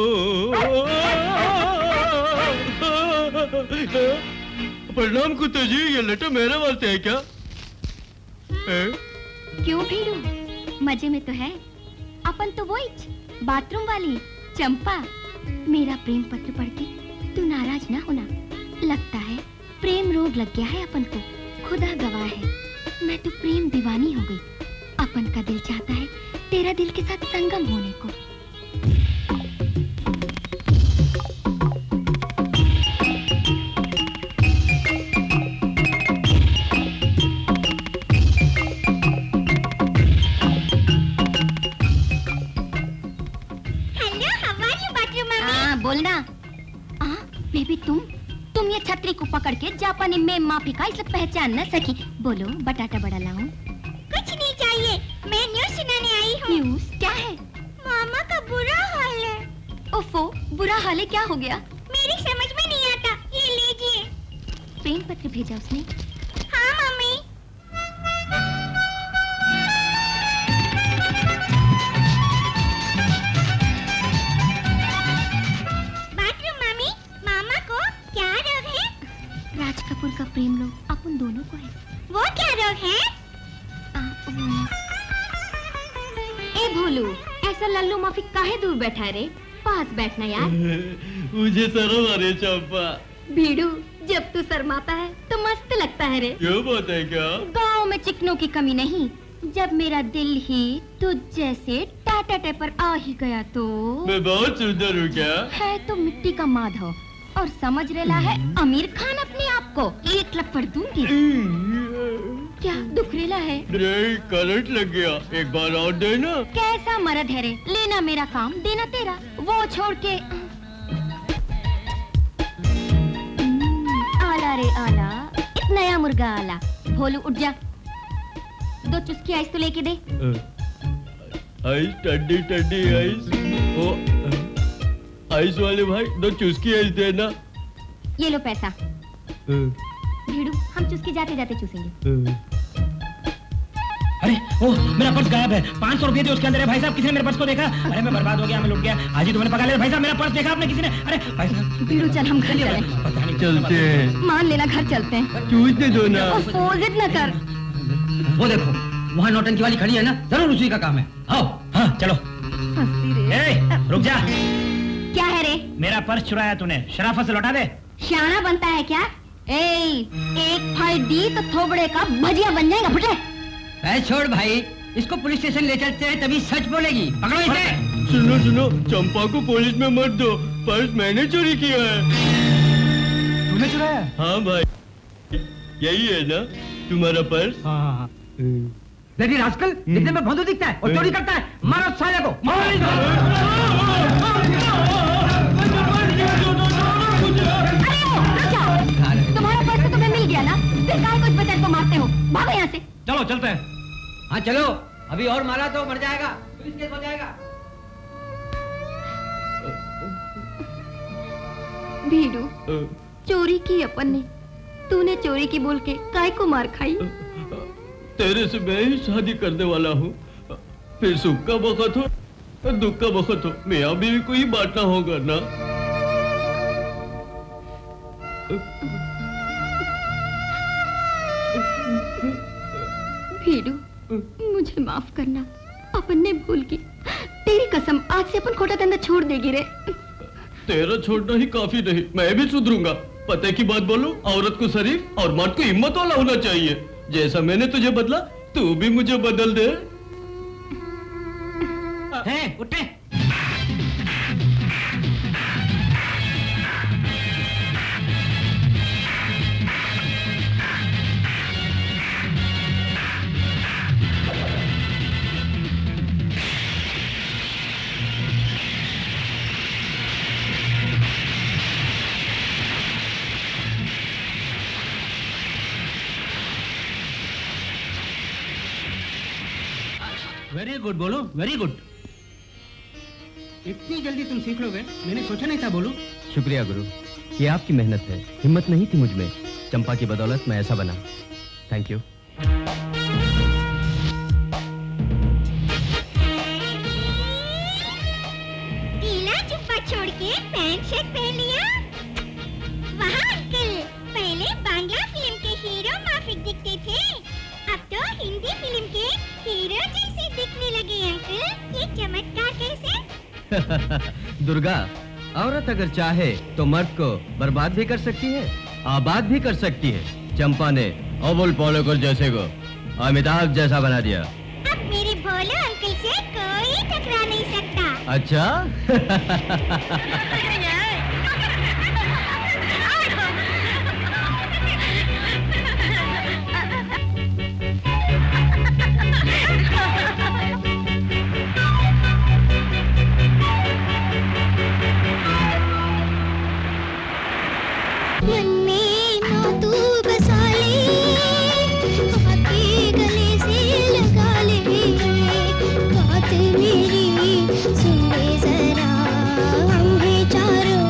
G: प्रणाम कुत्ता जी, ये लेटर मेरे वास्ते है क्या?
C: क्यों भीड़ू, मजे में तो है। अपन तो वही बाथरूम वाली चंपा। मेरा प्रेम पत्र पढ़ के तू नाराज ना होना। लगता है प्रेम रोग लग गया है अपन को। खुदा गवाह है, मैं तो प्रेम दीवानी हो गई। अपन का दिल चाहता है तेरा दिल के साथ संगम होने को। बोलना। बेबी तुम ये छतरी को पकड़ के जापानी में माफी का इसलिए पहचान न सकी। बोलो बटाटा बड़ा लाऊं? कुछ नहीं चाहिए, मैं न्यूज़ सुनाने आई हूँ। न्यूज़ क्या है? मामा का बुरा हाल है। ओफो, बुरा हाल है, क्या हो गया? मेरी समझ में नहीं आता। ये लीजिए। प्रेम पत्र भेजा उसने? हाँ मम्मी। राज कपूर का प्रेम रोग अपन दोनों को है। वो क्या रोग है? ए भोलू, ऐसा लल्लू माफी काहे दूर बैठा है रे? पास बैठना यार।
G: मुझे शर्म आ रही है चंपा।
C: भीड़ू, जब तू शर्माता है तो मस्त लगता है रे।
G: क्यों बात है क्या?
C: गाँव में चिकनों की कमी नहीं। जब मेरा दिल ही तुझ जैसे टाटा पर आ ही गया तो।
G: मैं बहुत सुंदर हूँ क्या?
C: है तो मिट्टी का माधव और समझ रेला है आमिर खान अपने आप को। एक लपड़ दूंगी। क्या दुख रेला है?
G: करंट लग गया, एक बार और देना।
C: कैसा मर्द है रे, लेना मेरा काम देना तेरा। वो छोड़ के आला रे आला, एक नया मुर्गा आला। भोलू उठ जा, दो चुस्की आइस तो लेके दे।
G: आइस ठंडी ठंडी आइस। ओ आइस वाले भाई दो चुस्की आइस देना।
C: ये लो पैसा। भीड़ू हम चुस्की जाते जाते चूसेंगे।
H: अरे ओ मेरा पर्स गायब है। 500 रुपए थे उसके अंदर है भाई साहब। किसी ने मेरे पर्स को देखा? अरे मैं बर्बाद हो गया, मैं लुट गया। आज ही तो मैंने पकड़ लिया भाई साहब। मेरा पर्स देखा आपने किसी ने? अरे भाई साहब
C: भीड़ू चल हम घर चलें।
H: पता नहीं
G: चलते हैं।
C: मान लेना घर चलते हैं।
G: चूसने दो ना।
C: अपोजिट न कर।
D: वो देखो वहाँ नौटंकी वाली खड़ी है ना, जरूर उसी का काम है। आओ।
H: हाँ चलो।
C: हंसती रे।
H: ए रुक जा।
C: क्या है रे?
H: मेरा पर्स चुराया तूने, शराफत से लौटा दे।
C: शाना बनता है क्या? एक फाइट दी तो थोबड़े का भजिया बन जाएगा फटे।
D: ऐ छोड़ भाई, इसको पुलिस स्टेशन ले चलते हैं तभी सच बोलेगी। पकड़ो इसे।
G: सुनो सुनो, चंपा को पुलिस में मत दो। पर्स मैंने चोरी किया है।
H: तूने चुराया?
G: हाँ भाई, यही है ना तुम्हारा पर्स?
H: हाँ।
D: लेकिन आजकल दिखने में भोंदू दिखता है और चोरी करता है। मारो साले को, मारो इसे।
C: तुम्हारा पर्स तो तुम्हें मिल गया ना, फिर काहे कुछ बचत को मारते हो? भागो यहाँ से।
H: चलो चलते हैं।
D: हाँ चलो, अभी और मारा तो मर जाएगा, पुलिस केस हो जाएगा।
C: भीड़ू चोरी की अपन ने, तूने चोरी की बोल के काय को मार खाई?
G: तेरे से मैं ही शादी करने वाला हूँ। फिर सुख का वक्त हो दुख का वक्त हो, मियाँ बीवी को ही बांटना होगा ना।
C: भीड़ू मुझे माफ करना, अपन ने भूल की। तेरी कसम आज से अपन खोटा धंधा छोड़ देगी रे।
G: तेरा छोड़ना ही काफी नहीं, मैं भी सुधरूंगा। पते की बात बोलो, औरत को शरीफ और मर्द को हिम्मत वाला होना चाहिए। जैसा मैंने तुझे बदला तू भी मुझे बदल दे।
D: उठे।
H: वेरी गुड बोलो, वेरी गुड। इतनी जल्दी तुम सीख लोगे, मैंने सोचा नहीं था बोलू।
A: शुक्रिया गुरु, ये आपकी मेहनत है। हिम्मत नहीं थी मुझ में, चंपा की बदौलत मैं ऐसा बना। Thank you.
C: गीला जुब्बा छोड़ के पैंट शर्ट पहन लिया। वाह अंकल, पहले बांग्ला फिल्म के हीरो माफिक दिखते थे, अब तो हिंदी फिल्म के हीरो जैसे दिखने लगे। अंकल ये चमत्कार कैसे?
A: दुर्गा, औरत अगर चाहे तो मर्द को बर्बाद भी कर सकती है, आबाद भी कर सकती है। चंपा ने अबुल पॉलोकर जैसे को अमिताभ जैसा बना दिया।
C: अब मेरे भोले अंकल से कोई टकरा नहीं सकता।
A: अच्छा?
E: मन में ना तू बसा ले, हाथी गले से लगा ले, बात मेरी सुन ले जरा, हम हैं चारों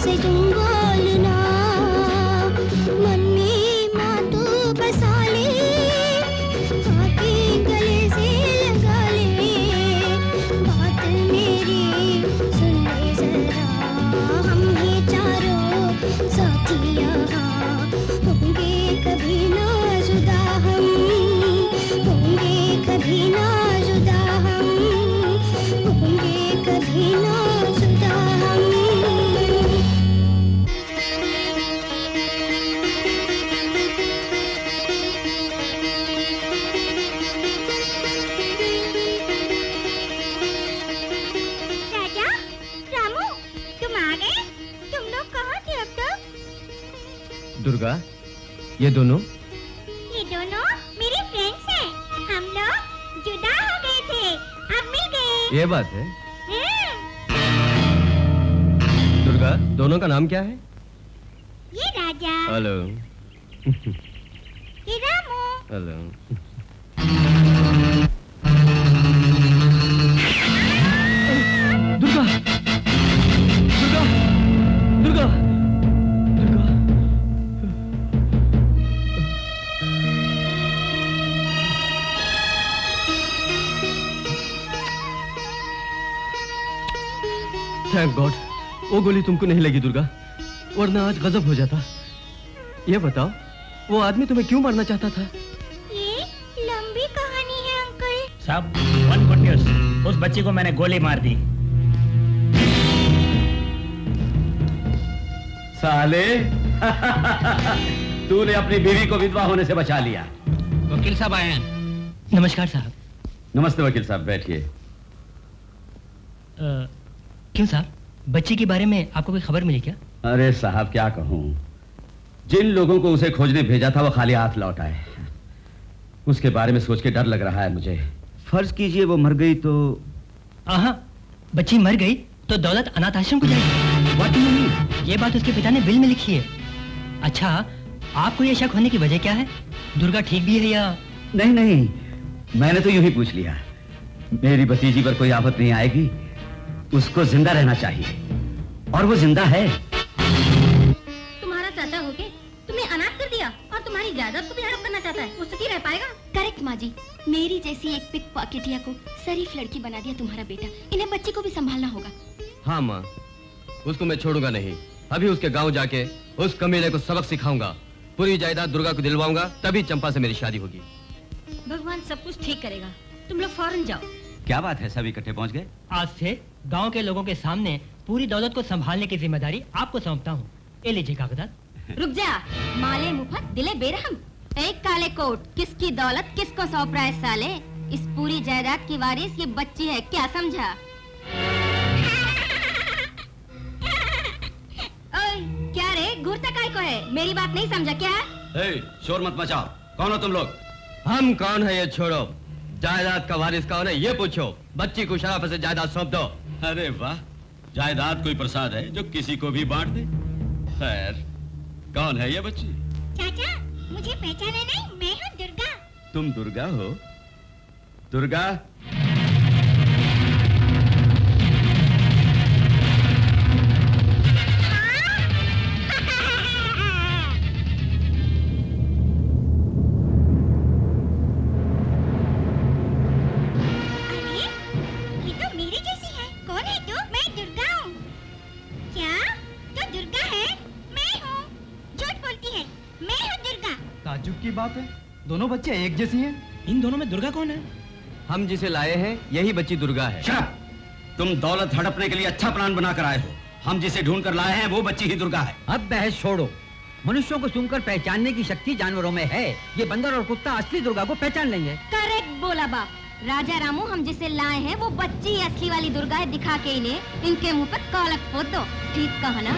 E: से तुम बोलना, मन में बातों बसा ले, आके गले से लगा ले, बात मेरी सुन ले जरा, हम ही चारों साथी यहाँ, होंगे कभी ना जुदा हम, होंगे कभी ना जुदा हम, होंगे कभी ना जुदा हम।
C: राजा, रामू, तुम आ गए? तुम लोग कहाँ थे अब तक?
J: दुर्गा, ये दोनों
C: ये दोनों मेरे फ्रेंड्स हैं। हम लोग जुदा हो गए थे, अब मिल गए।
J: ये बात है।
C: हाँ,
J: दुर्गा, दोनों का नाम क्या है?
C: ये राजा,
J: हेलो।
C: ये Ramu.
J: Hello. Durga, Durga, Durga, Durga. Thank God, वो गोली तुमको नहीं लगी दुर्गा, वरना आज गजब हो जाता। ये बताओ, वो आदमी तुम्हें क्यों मारना चाहता था?
C: ये लंबी कहानी है अंकल।
H: साहब, वन गुड न्यूज, उस बच्ची को मैंने गोली मार दी।
A: साले तूने अपनी बीवी को विधवा होने से बचा लिया।
D: वकील साहब आए हैं।
H: नमस्कार साहब।
A: नमस्ते वकील साहब, बैठिए।
H: क्यों साहब, बच्ची के बारे में आपको कोई खबर मिली क्या?
A: अरे साहब क्या कहूं, जिन लोगों को उसे खोजने भेजा था वो खाली हाथ लौट आए। उसके बारे में सोच के डर लग रहा है मुझे। फर्ज कीजिए वो मर गई तो।
H: हाँ, बच्ची मर गई तो दौलत अनाथ आश्रम को जाएगी।
A: What do you mean?
H: ये बात उसके पिता ने बिल में लिखी है। अच्छा, आपको ये शक होने की वजह क्या है? दुर्गा ठीक भी है या?
A: नहीं नहीं, मैंने तो यूं ही पूछ लिया। मेरी भतीजी पर कोई आफत नहीं आएगी, उसको जिंदा रहना चाहिए, और वो जिंदा है।
C: तुम्हारा चाचा होके तुमने अनाथ कर दिया और तुम्हारी जायदाद को भी हड़प करना चाहता है, वो सुखी रह पाएगा? करेक्ट माँ जी, मेरी जैसी एक पिक पॉकेटिया को शरीफ लड़की बना दिया तुम्हारा बेटा। इन्हें बच्ची को भी संभालना होगा।
J: हाँ माँ, उसको मैं छोड़ूंगा नहीं। अभी उसके गांव जाके उस कमीने को सबक सिखाऊंगा। पूरी जायदाद दुर्गा को दिलवाऊंगा, तभी चंपा से मेरी शादी होगी।
C: भगवान सब कुछ ठीक करेगा, तुम लोग फौरन जाओ।
A: क्या बात है, सब इकट्ठे पहुंच गए?
H: आज से गांव के लोगों के सामने पूरी दौलत को संभालने की जिम्मेदारी आपको सौंपता हूँ। ये लीजिए कागजात।
C: रुक जा, माले मुफत दिले बेरहम। एक काले कोट, किसकी दौलत किसको सौंप रहा है साले? इस पूरी जायदाद की वारिस ये बच्ची है, क्या समझा? ओए, क्या रे, घूरता काय को है? मेरी बात नहीं समझा क्या?
A: शोर मत मचाओ, कौन हो तुम लोग?
J: हम कौन है ये छोड़ो, जायदाद का वारिस कौन है ये पूछो। बच्ची को शराफत से जायदाद सौंप दो।
A: अरे वाह, जायदाद कोई प्रसाद है जो किसी को भी बांट दे। खैर, कौन है ये बच्ची?
C: चाचा, मुझे पहचाना नहीं, मैं हूँ दुर्गा।
A: तुम दुर्गा हो? दुर्गा,
I: ताज्जुब की बात है, दोनों बच्चे एक जैसी हैं।
H: इन दोनों में दुर्गा कौन है?
J: हम जिसे लाए हैं यही बच्ची दुर्गा है।
A: शट! तुम दौलत हड़पने के लिए अच्छा प्लान बनाकर आए हो। हम जिसे ढूंढ कर लाए हैं वो बच्ची ही दुर्गा है।
D: अब बहस छोड़ो। मनुष्यों को सुनकर पहचानने की शक्ति जानवरों में है। ये बंदर और कुत्ता असली दुर्गा को पहचान लेंगे।
C: करेक्ट बोला बाप। राजा रामू, हम जिसे लाए हैं वो बच्ची असली वाली दुर्गा है। दिखा के इन्हें इनके मुंह पर कौलक पोत दो। ठीक कहा ना?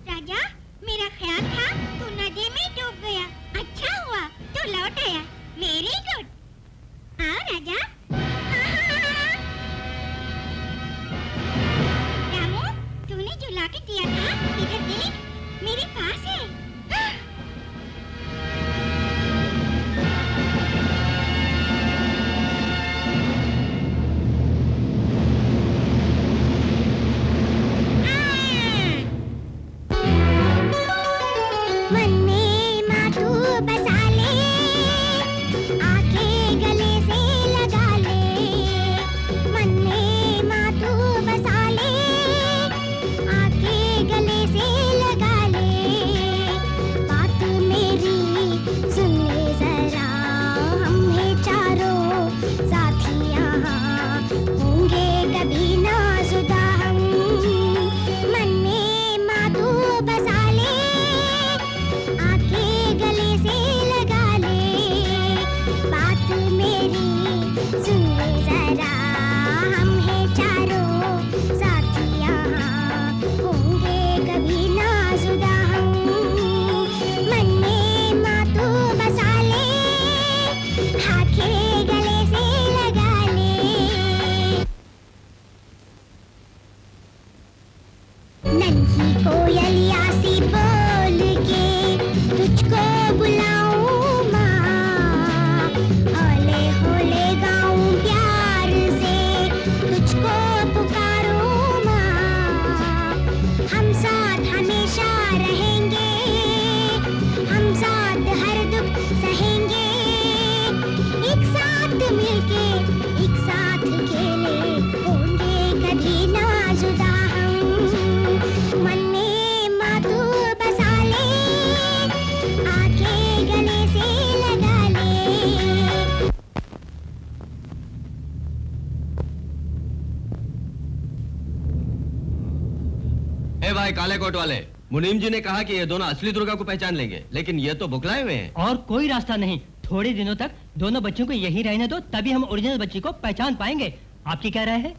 C: राजा, मेरा ख्याल था तू नदी में डूब गया। अच्छा हुआ तू लौट आया। Very good. हाँ राजा। रामू, तूने जो लाके दिया था इधर देख, मेरे पास है।
E: हमेशा रहेंगे, हम साथ हर दुख सहेंगे, एक साथ मिलके एक साथ खेले, होंगे कभी ना जुदा हम, मन में मातू बसा ले, आके गले से लगा ले।
J: ए भाई काले कोट वाले, मुनीम जी ने कहा कि ये दोनों असली दुर्गा को पहचान लेंगे, लेकिन ये तो बुकलाए हुए हैं।
B: और कोई रास्ता नहीं, थोड़े दिनों तक दोनों बच्चों को यहीं रहने दो, तभी हम ओरिजिनल बच्ची को पहचान पाएंगे। आपकी क्या राय है?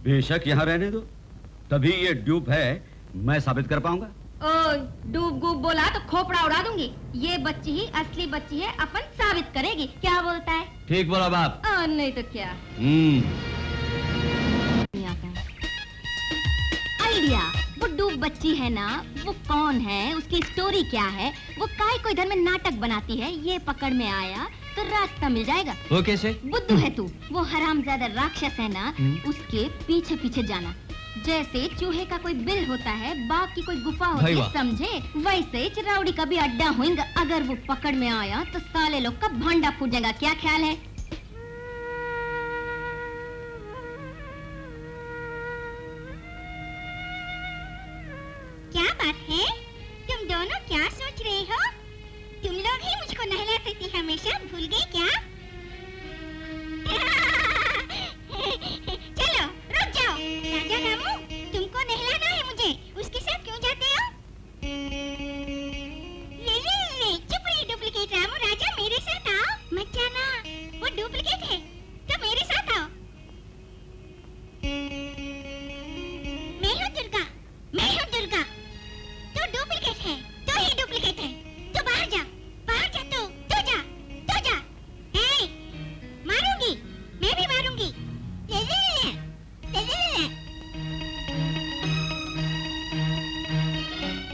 A: बेशक यहाँ रहने दो, तभी ये ड्यूप है मैं साबित कर पाऊंगा।
C: ओए, डूब गुब बोला तो खोपड़ा उड़ा दूंगी। ये बच्ची ही असली बच्ची है, अपन साबित करेगी। क्या बोलता है?
J: ठीक बोला बाप।
C: नहीं तो क्या। आइडिया, वो डूब बच्ची है ना, वो कौन है, उसकी स्टोरी क्या है, वो काय को इधर में नाटक बनाती है, ये पकड़ में आया तो रास्ता मिल जाएगा।
J: वो कैसे?
C: बुद्धू है तू, वो हरामजादा राक्षस है ना, उसके पीछे पीछे जाना। जैसे चूहे का कोई बिल होता है, बाघ की कोई गुफा होती है, समझे? वैसे चिराउड़ी का भी अड्डा होगा। अगर वो पकड़ में आया तो साले लोग का भांडा फूट जाएगा। क्या ख्याल है? क्या बात है? तुम दोनों क्या सोच रहे हो? तुम लोग ही मुझको नहलाते थे हमेशा, भूल गए क्या? चलो रुक जाओ। राजा रामू, तुमको नहलाना है मुझे, उसके साथ क्यों जाते हो? ले, चुप रही डुप्लीकेट। रामू राजा मेरे साथ आओ। मत जाना, वो डुप्लीकेट है, तो मेरे साथ आओ। मैं हूँ दुर्गा, मैं हूँ दुर्गा। तू डुप्लीकेट है, तू ही डुप्लीकेट है। तू बाहर जा, बाहर जा, तू जा, तू जा। हे, मारूंगी, मैं भी मारूंगी। ले।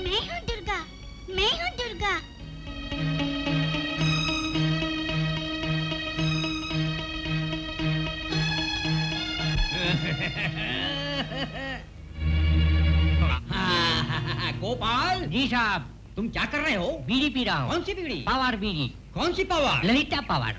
C: मैं हूँ दुर्गा, मैं हूँ दुर्गा।
D: गोपाल
B: जी साहब,
D: तुम क्या कर रहे हो?
B: बीड़ी पी रहा हूँ।
D: कौन सी बीड़ी?
B: पवार बीड़ी।
D: कौन सी पावर?
B: ललिता पवार।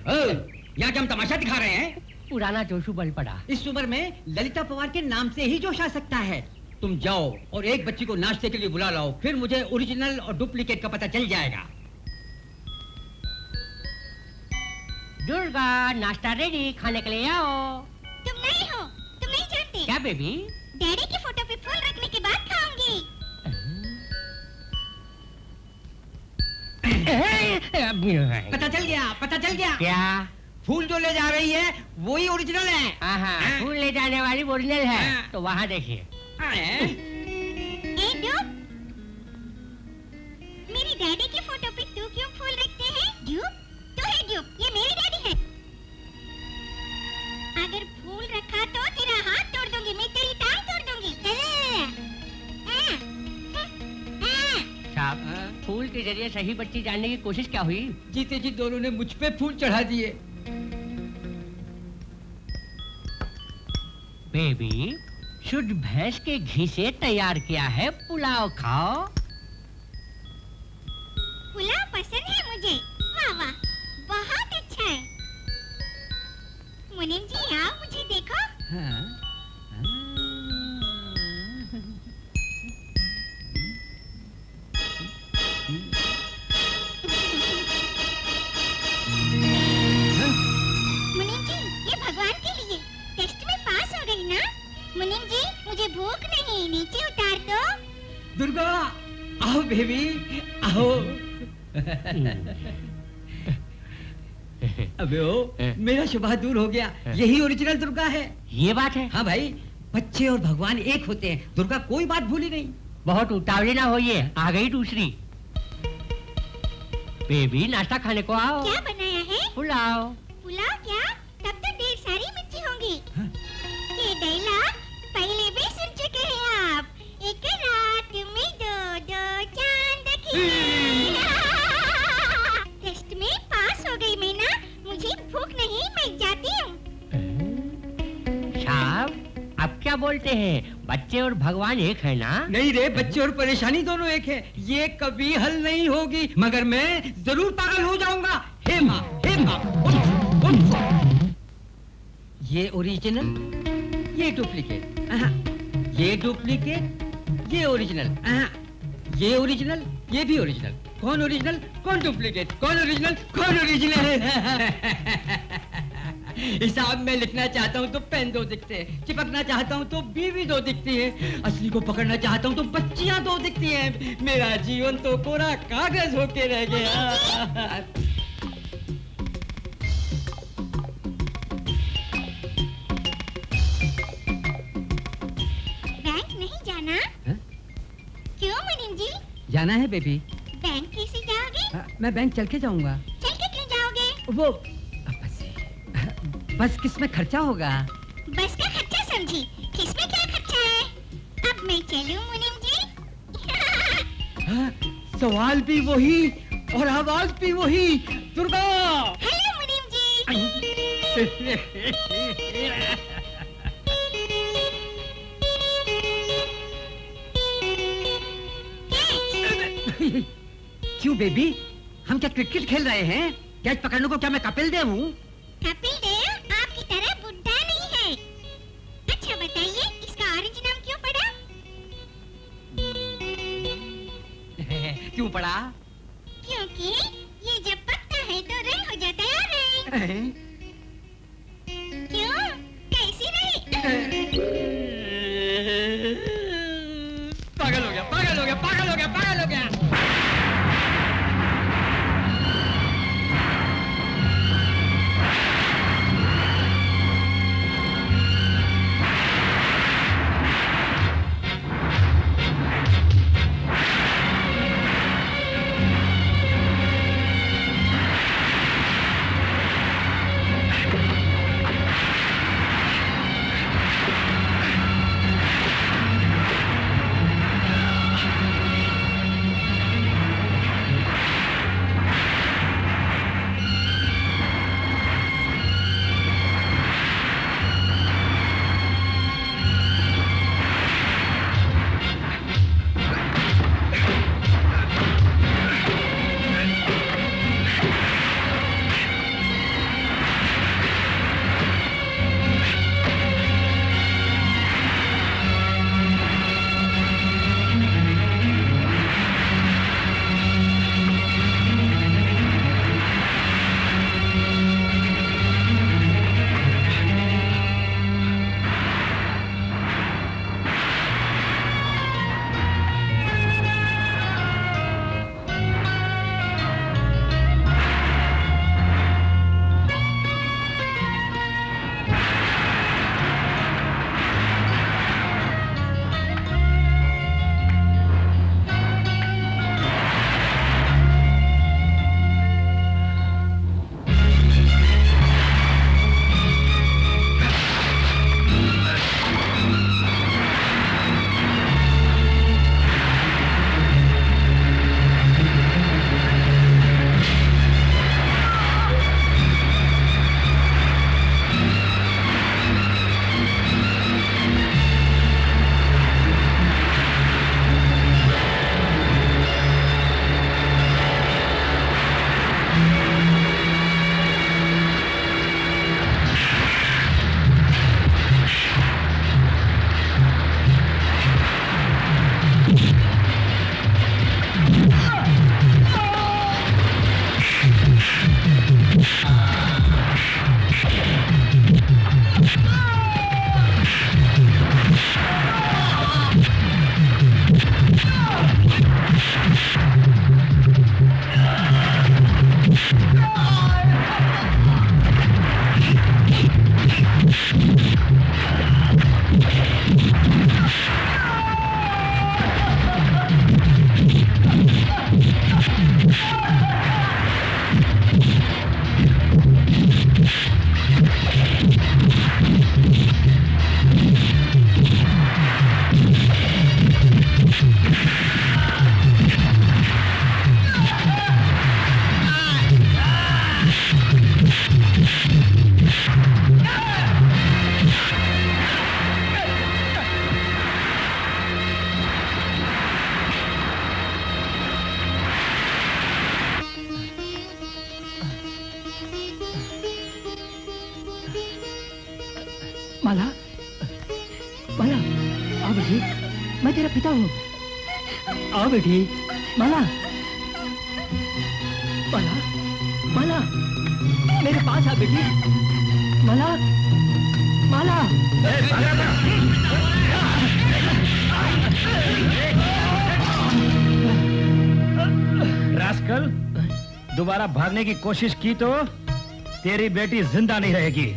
D: यहाँ क्या हम तमाशा दिखा रहे हैं?
B: पुराना जोशु बल पड़ा।
D: इस उम्र में ललिता पवार के नाम से ही जोश आ सकता है। तुम जाओ और एक बच्ची को नाश्ते के लिए बुला लाओ, फिर मुझे ओरिजिनल और डुप्लीकेट का पता चल जाएगा।
B: दुर्गा, नाश्ता रेडी, खाने के लिए आओ।
C: तुम नहीं हो, तुम नहीं जानते।
B: क्या बेबी?
C: डैडी की फोटो पे फूल रखने के बाद खाऊंगी।
D: पता चल गया, पता चल गया।
B: क्या?
D: फूल जो ले जा रही है वही ओरिजिनल है।
B: हाँ, फूल ले जाने वाली ओरिजिनल है।
D: हाँ।
B: तो वहाँ देखिए।
C: ए ड्यूब, मेरी डैडी की फोटो पे तू क्यों फूल रखते हैं? ड्यूब, तू है ड्यूब, ये मेरी डैडी है। अगर फूल रखा तो तेरा हाथ तोड़ दूंगी, मैं तेरी टांग तोड़ दूंगी।
B: साहब, फूल के जरिए सही बच्ची जानने की कोशिश क्या हुई?
D: जीते जी दोनों ने मुझ पे फूल चढ़ा दिए।
B: बेबी, शुद्ध भैंस के घी से तैयार किया है पुलाव, खाओ।
C: पुलाव पसंद है मुझे। वाह वाह, बहुत अच्छा है। मुनीम जी आओ, मुझे देखो। मुनीम जी, ये भगवान के लिए। टेस्ट में पास हो गई ना? मुनीम जी, मुझे भूख नहीं, नीचे उतार दो।
D: दुर्गा, आओ बेबी, आओ। अबे ओ, मेरा शुभा दूर हो गया। यही ओरिजिनल दुर्गा है।
B: ये बात है?
D: हाँ भाई, बच्चे और भगवान एक होते हैं। दुर्गा कोई बात भूली नहीं।
B: बहुत उतावली ना होइए, आ गई दूसरी। बेबी, नाश्ता खाने को आओ।
C: क्या बनाया है?
B: पुलाव।
C: पुलाव क्या? तब तो ढेर सारी मिर्ची होंगी। ये डायलॉग पहले भी सुन चुके हैं आप। एक रात में दो चांद खिले। टेस्ट में पास हो गई मैं ना, मुझे भूख नहीं, मैं जाती हूँ।
B: साहब, अब क्या बोलते हैं? बच्चे और भगवान एक है ना?
D: नहीं रे, बच्चे और परेशानी दोनों एक है। ये कभी हल नहीं होगी, मगर मैं जरूर पागल हो जाऊंगा। हे माँ, हे माँ, उठ। ये ओरिजिनल, ये डुप्लीकेट। ये डुप्लीकेट, ये ओरिजिनल। ये ओरिजिनल, ये भी ओरिजिनल। कौन ओरिजिनल, कौन डुप्लीकेट? कौन ओरिजिनल, कौन ओरिजिनल? हिसाब में लिखना चाहता हूँ तो पेन दो दिखते हैं, चिपकना चाहता हूँ तो बीवी दो दिखती है, असली को पकड़ना चाहता हूँ तो बच्चियाँ दो दिखती हैं। मेरा जीवन तो कोरा कागज होके रह गया।
C: बैंक नहीं जाना?
D: हा?
C: क्यों मुनीम जी?
D: जाना है बेबी।
C: बैंक कैसे जाओगे?
D: मैं बैंक चल के जाऊंगा।
C: चल के क्यों जाओगे?
D: वो बस किसमें खर्चा होगा?
C: बस का खर्चा समझी, किसमें क्या खर्चा है? अब मैं चलूं मुनीम जी?
D: सवाल भी वही और आवाज भी वही। दुर्गा!
C: हेलो मुनीम जी।
D: क्यों बेबी, हम क्या क्रिकेट खेल रहे हैं? कैच पकड़ने को क्या मैं कपिल देव हूँ?
C: कपिल देव आपकी तरह बुड्ढा नहीं है। अच्छा बताइए, इसका ऑरेंज नाम क्यों पड़ा?
D: क्यों पड़ा?
C: क्योंकि ये जब पकता है तो रेड हो जाता है ऑरेंज। क्यों? कैसी नहीं?
D: पागल हो गया, पागल हो गया, पागल हो गया, पागल हो गया।
B: मैं तेरा पिता हूँ। आओ बेटी। माला, माला, माला, मेरे पास आ बेटी। माला, माला।
H: रास्कल, दोबारा भागने की कोशिश की तो तेरी बेटी जिंदा नहीं रहेगी।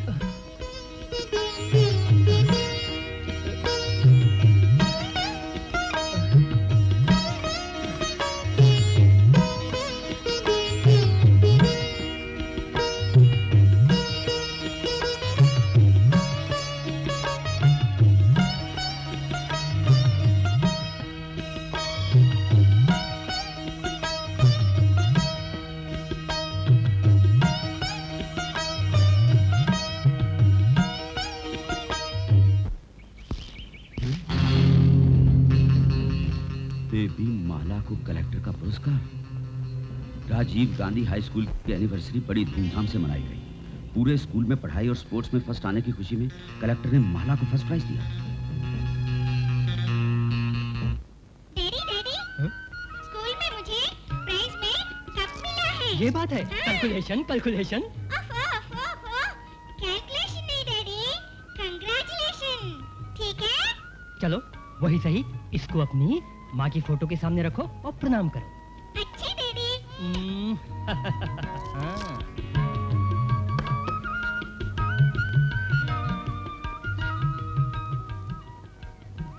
A: बेबी माला को कलेक्टर का पुरस्कार। राजीव गांधी हाई स्कूल की एनिवर्सरी बड़ी धूमधाम से मनाई गई। पूरे स्कूल में पढ़ाई और स्पोर्ट्स में फर्स्ट आने की खुशी में कलेक्टर ने माला को फर्स्ट प्राइज दिया।
C: डैडी डैडी, स्कूल में मुझे प्राइज में कप मिला है।
B: ये बात है। Calculation, calculation.
C: कैलकुलेशन नहीं डैडी, कंग्रेचुलेशन। ठीक है?
B: चलो वही सही, इसको अपनी माँ की फोटो के सामने रखो और प्रणाम करो।
C: अच्छे डैडी।
B: हाँ।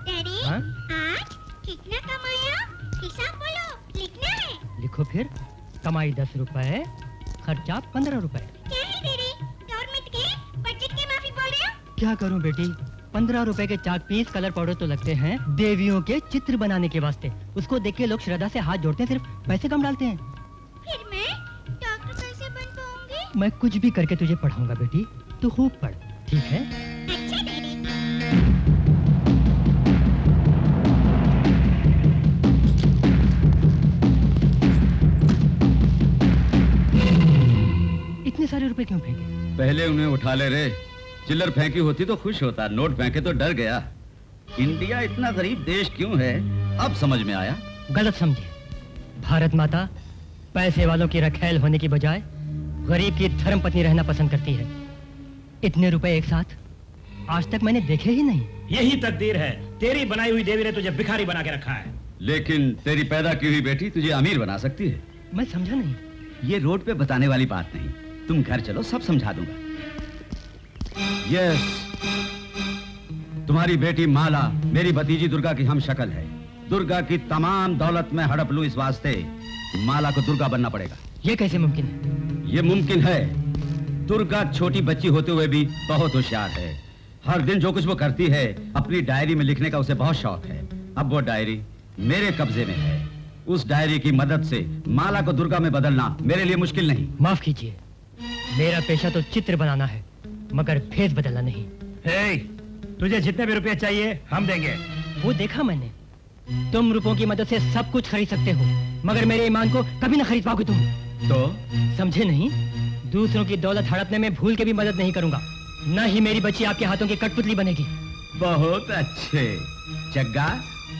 C: डैडी,
B: हाँ?
C: आज कितना कमाया? हिसाब बोलो, लिखना है।
B: लिखो फिर। कमाई 10 रुपए, खर्चा 15 रुपए।
C: क्या है डैडी? गवर्नमेंट के बजट के माफी बोल रहे हो?
B: क्या करूं बेटी, 15 रुपए के चाक पीस कलर पाउडर तो लगते हैं देवियों के चित्र बनाने के वास्ते। उसको देख के लोग श्रद्धा से हाथ जोड़ते हैं, सिर्फ पैसे कम डालते हैं।
C: फिर मैं डॉक्टर कैसे बन पाऊंगी?
B: मैं कुछ भी करके तुझे पढ़ाऊंगा बेटी, तू खूब पढ़, ठीक है?
C: अच्छा डैडी।
B: इतने सारे रुपए क्यों फेंके?
A: पहले उन्हें उठा ले रे। चिल्लर फेंकी होती तो खुश होता, नोट फेंके तो डर गया। इंडिया इतना गरीब देश क्यों है, अब समझ में आया।
B: गलत समझे। भारत माता पैसे वालों की रखैल होने की बजाय गरीब की धर्म पत्नी रहना पसंद करती है। इतने रुपए एक साथ आज तक मैंने देखे ही नहीं।
H: यही तकदीर है, तेरी बनाई हुई देवी ने तुझे भिखारी बना के रखा है।
A: लेकिन तेरी पैदा की हुई बेटी तुझे अमीर बना सकती है।
B: मैं समझा नहीं।
A: ये रोड पे बताने वाली बात नहीं, तुम घर चलो, सब समझा दूंगा। यस, तुम्हारी बेटी माला मेरी भतीजी दुर्गा की हम शक्ल है। दुर्गा की तमाम दौलत में हड़प लूं, इस वास्ते माला को दुर्गा बनना पड़ेगा।
B: ये कैसे मुमकिन है?
A: ये मुमकिन है। दुर्गा छोटी बच्ची होते हुए भी बहुत होशियार है। हर दिन जो कुछ वो करती है अपनी डायरी में लिखने का उसे बहुत शौक है। अब वो डायरी मेरे कब्जे में है। उस डायरी की मदद से माला को दुर्गा में बदलना मेरे लिए मुश्किल नहीं।
B: माफ कीजिए, मेरा पेशा तो चित्र बनाना है, मगर फेस बदलना नहीं।
H: हे, तुझे जितने भी रुपए चाहिए हम देंगे।
B: वो देखा मैंने, तुम रुपयों की मदद से सब कुछ खरीद सकते हो, मगर मेरे ईमान को कभी ना खरीद पाओगे तुम।
A: तो
B: समझे नहीं? दूसरों की दौलत हड़पने में भूल के भी मदद नहीं करूंगा। न ही मेरी बच्ची आपके हाथों की कठपुतली बनेगी।
A: बहुत अच्छे। जग्गा,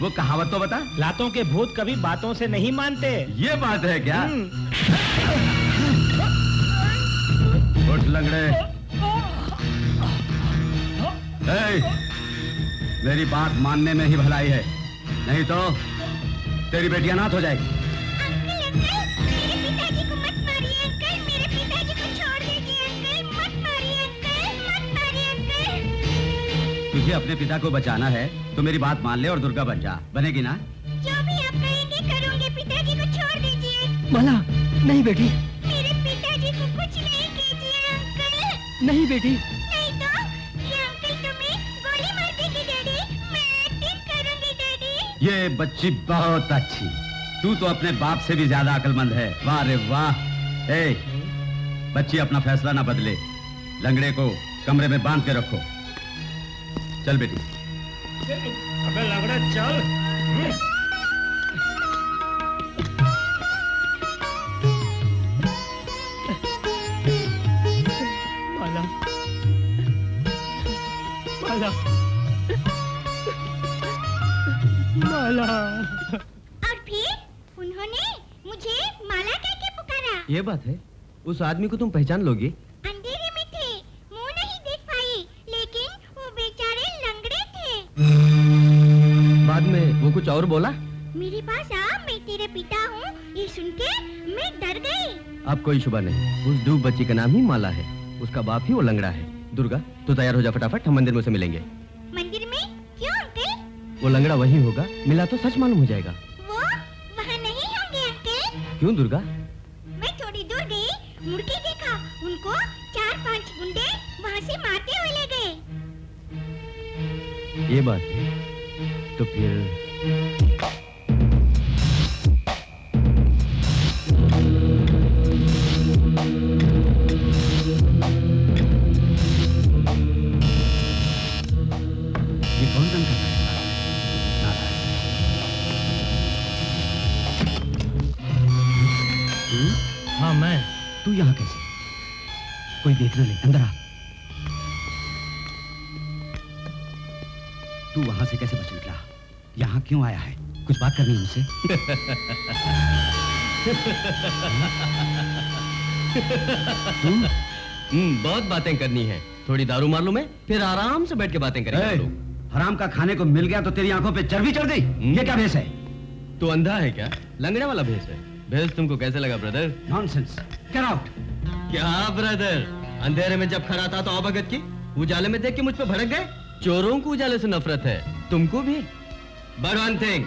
A: वो कहावत तो बता।
H: लातों के भूत कभी बातों से नहीं मानते।
A: ये बात है क्या? उठ लंगड़े। मेरी बात मानने में ही भलाई है, नहीं तो तेरी बेटी अनाथ हो जाएगी। तुझे अपने पिता को बचाना है तो मेरी बात मान ले और दुर्गा बन जा। बनेगी ना?
C: जो भी आप कहेंगे करूंगी। पिताजी को छोड़ दीजिए।
B: माला, नहीं बेटी।
C: मेरे पिताजी को कुछ नहीं कीजिए अंकल।
B: नहीं बेटी।
C: नहीं तो ये अंकल तुम्हें गोली मार देगी डैडी। मैं एक्टिंग करूंगी डैडी।
A: ये बच्ची बहुत अच्छी। तू तो अपने बाप से भी ज्यादा अक्लमंद है। वाह रे वाह। बच्ची अपना फैसला ना बदले। लंगड़े को कमरे में बांध के रखो। चल बेटी।
H: अबे लंगड़ा चल।
B: माला, माला,
J: ये बात है, उस आदमी को तुम पहचान लोगी?
C: अंधेरे में थे, मुंह नहीं देख पाई, लेकिन वो बेचारे लंगड़े थे।
J: बाद में वो कुछ और बोला?
C: मेरे पास आ, मैं तेरे पिता हूँ, ये सुन के मैं डर गई।
J: अब कोई शुबा नहीं, उस डूब बच्ची का नाम ही माला है, उसका बाप ही वो लंगड़ा है। दुर्गा, तू तैयार हो जा फटाफट, हम मंदिर में उसे मिलेंगे।
C: मंदिर में? क्यों अंकल?
J: वो लंगड़ा वही होगा, मिला तो सच मालूम हो जाएगा।
C: वो वहाँ नहीं होंगे अंकल।
J: क्यों दुर्गा?
C: मैं थोड़ी दूर गई, मुड़ के देखा, उनको 4-5 गुंडे वहाँ से मारते हुए ले गए।
J: ये बात है, तो फिर
A: ये कौन दंग कर रहा है?
H: हाँ मैं।
A: तू यहाँ कैसे? कोई देख न ले, अंदर आ। तू वहां से कैसे बच निकला? यहाँ क्यों आया है? कुछ बात करनी है मुझसे?
J: बहुत बातें करनी है। थोड़ी दारू मार लूं मैं, फिर आराम से बैठ के बातें करेंगे हम लोग।
A: हराम का खाने को मिल गया तो तेरी आंखों पे चर्बी चढ़ गई। ये क्या भेष है?
J: तू अंधा है क्या? लंगड़े वाला भेष है। भेष तुमको कैसे लगा ब्रदर?
A: नॉनसेंस। Get out.
J: क्या ब्रदर, अंधेरे में जब खड़ा था तो अवगत की, उजाले में देख के मुझ पे भड़क गए। चोरों को उजाले से नफरत है, तुमको भी। बट वन थिंग,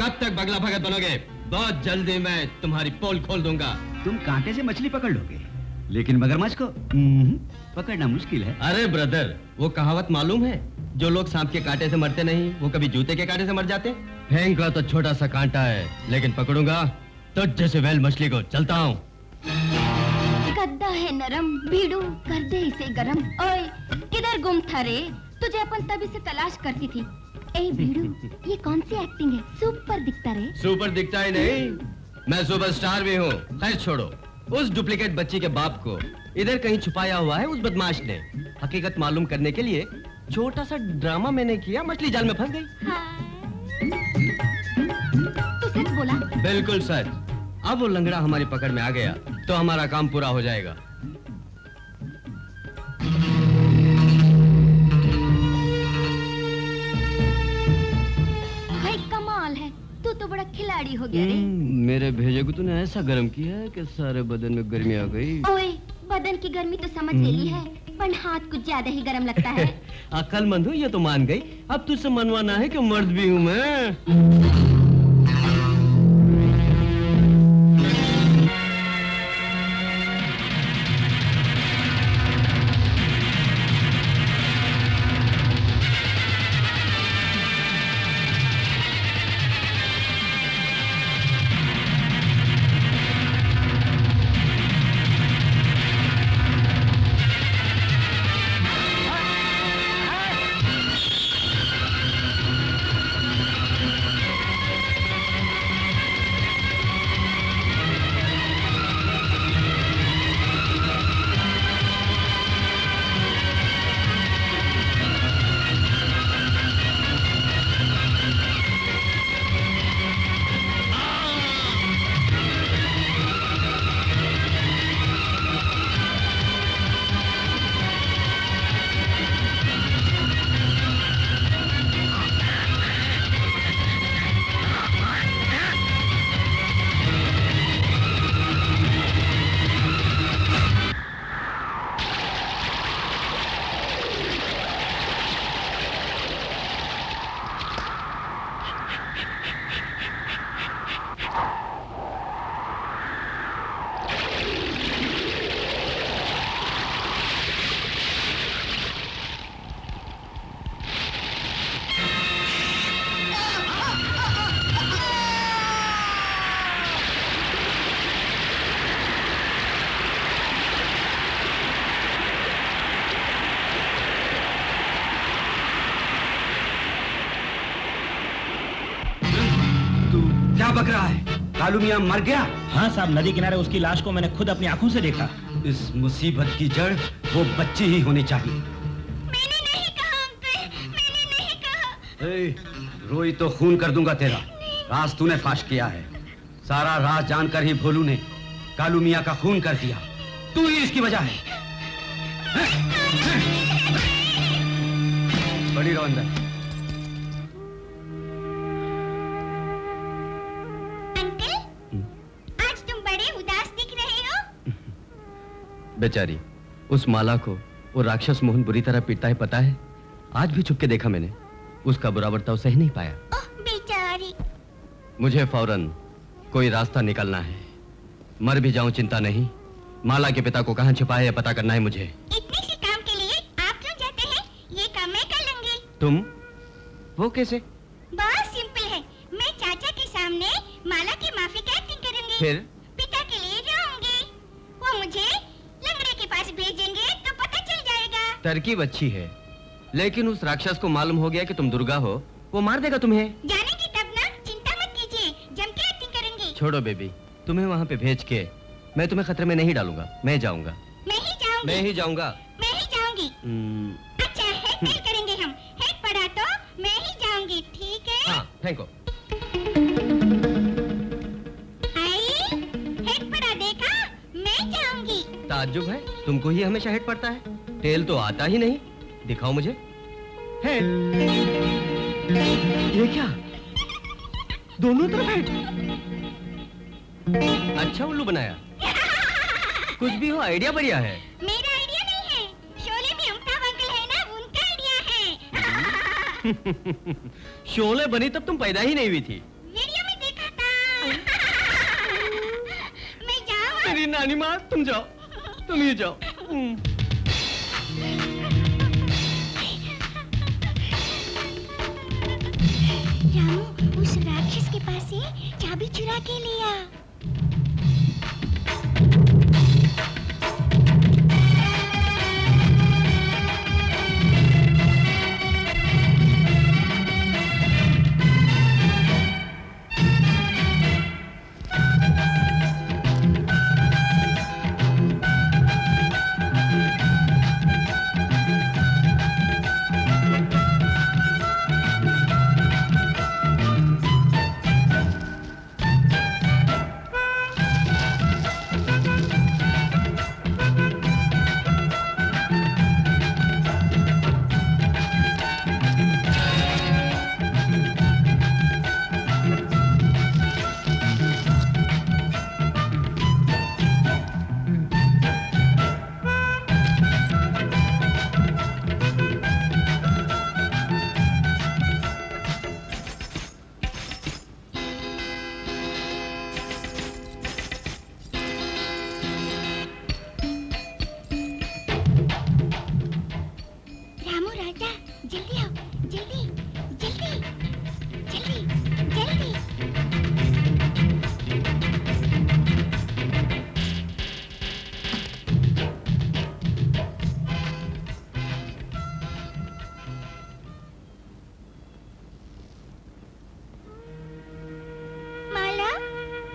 J: कब तक बगला भगत बनोगे? बहुत जल्दी मैं तुम्हारी पोल खोल दूंगा।
A: तुम कांटे से मछली पकड़ लोगे, लेकिन मगरमच्छ को पकड़ना मुश्किल है।
J: अरे ब्रदर, वो कहावत मालूम है, जो लोग सांप के कांटे से मरते नहीं, वो कभी जूते के कांटे से मर जाते। फेंका तो छोटा सा कांटा है, लेकिन पकड़ूंगा तो जैसे वेल मछली को। चलता हूँ।
C: गद्दा है नरम, भीड़ू कर दे इसे गरम। ओए, किधर गुम था रे? तुझे अपन तभी से तलाश करती थी। ए भीड़ू, ये कौन सी एक्टिंग है? सुपर दिखता रे।
J: सुपर दिखता ही नहीं, मैं सुपरस्टार भी हूँ। खैर छोड़ो, उस डुप्लीकेट बच्ची के बाप को इधर कहीं छुपाया हुआ है उस बदमाश ने। हकीकत मालूम करने के लिए छोटा सा ड्रामा मैंने किया, मछली जाल में फंस गई।
C: हाँ। तू सच बोला?
J: बिल्कुल सच। अब वो लंगड़ा हमारी पकड़ में आ गया तो हमारा काम पूरा हो जाएगा।
C: भाई कमाल है, तू तो बड़ा खिलाड़ी हो गया रे।
J: मेरे भेजे को तूने ऐसा गर्म किया है कि सारे बदन में गर्मी आ गई।
C: ओए, बदन की गर्मी तो समझ ले ली है, पर हाथ कुछ ज्यादा ही गर्म लगता है।
J: अक्लमंद हूँ ये तो मान गई, अब तुझसे मनवाना है कि मर्द भी हूँ मैं।
A: क्या बक रहा है? कालू मियां मर गया?
H: हाँ साहब, नदी किनारे उसकी लाश को मैंने खुद अपनी आंखों से देखा।
A: इस मुसीबत की जड़ वो बच्ची ही होनी चाहिए।
C: मैंने नहीं कहा अंकल, मैंने नहीं कहा।
A: ए, रोई तो खून कर दूंगा तेरा। राज तूने फाश किया है। सारा राज जानकर ही भोलू ने कालू मियां का खून कर दिया। तू ही इसकी वजह है। बड़ी रहो अंदर।
C: अंकल, आज तुम बड़े उदास दिख रहे हो।
J: बेचारी, उस माला को वो राक्षस मोहन बुरी तरह पीटता है, पता है? आज भी छुप के देखा मैंने। उसका बुरा बर्ताव सह नहीं पाया।
C: ओह बेचारी।
J: मुझे फौरन कोई रास्ता निकलना है। मर भी जाऊं चिंता नहीं। माला के पिता को कहां छिपा है पता करना है मुझे।
C: इतने से काम के लिए आप क्यों जाते हैं? ये काम मैं कर लूंगी।
J: तुम? वो कैसे?
C: बहुत सिंपल है। मैं चाचा के सामने माला की माफी की एक्टिंग करूंगी।
J: फिर?
C: पिता के लिए रोऊंगी। वो मुझे लंगड़े के पास भेजेंगे तो पता चल जाएगा।
J: तरकीब अच्छी है, लेकिन उस राक्षस को मालूम हो गया कि तुम दुर्गा हो, वो मार देगा तुम्हें।
C: जानेंगी तब ना, चिंता मत कीजिए, जम के एक्टिंग करेंगे।
J: छोड़ो बेबी, तुम्हें वहाँ पे भेज के मैं तुम्हें खतरे में नहीं डालूंगा। मैं जाऊंगा।
C: मैं ही जाऊंगी।
J: मैं ही जाऊंगा।
C: मैं ही जाऊंगी। अच्छा, हेड फेल करेंगे हम। हेड पड़ा तो मैं ही जाऊंगी, ठीक है?
J: हाँ, फेंको।
C: आई, हेड पड़ा देखा? मैं जाऊंगी।
J: ताज्जुब है, तुमको ही हमेशा हेड पड़ता है, टेल तो आता ही नहीं। दिखाओ मुझे हेड। ये क्या? दोनों तरफ हेड। अच्छा उल्लू बनाया। कुछ भी हो, आइडिया बढ़िया है।
C: मेरा आइडिया नहीं है, शोले में अमिताभ अंकल है ना, उनका आइडिया है।
J: शोले बनी तब तुम पैदा ही नहीं हुई थी।
C: वीडियो में देखा था। मैं जाऊँ?
J: तेरी नानी माँ, तुम जाओ, तुम ही जाओ।
C: रामू उस राक्षस के पास से चाबी चुरा के लिया।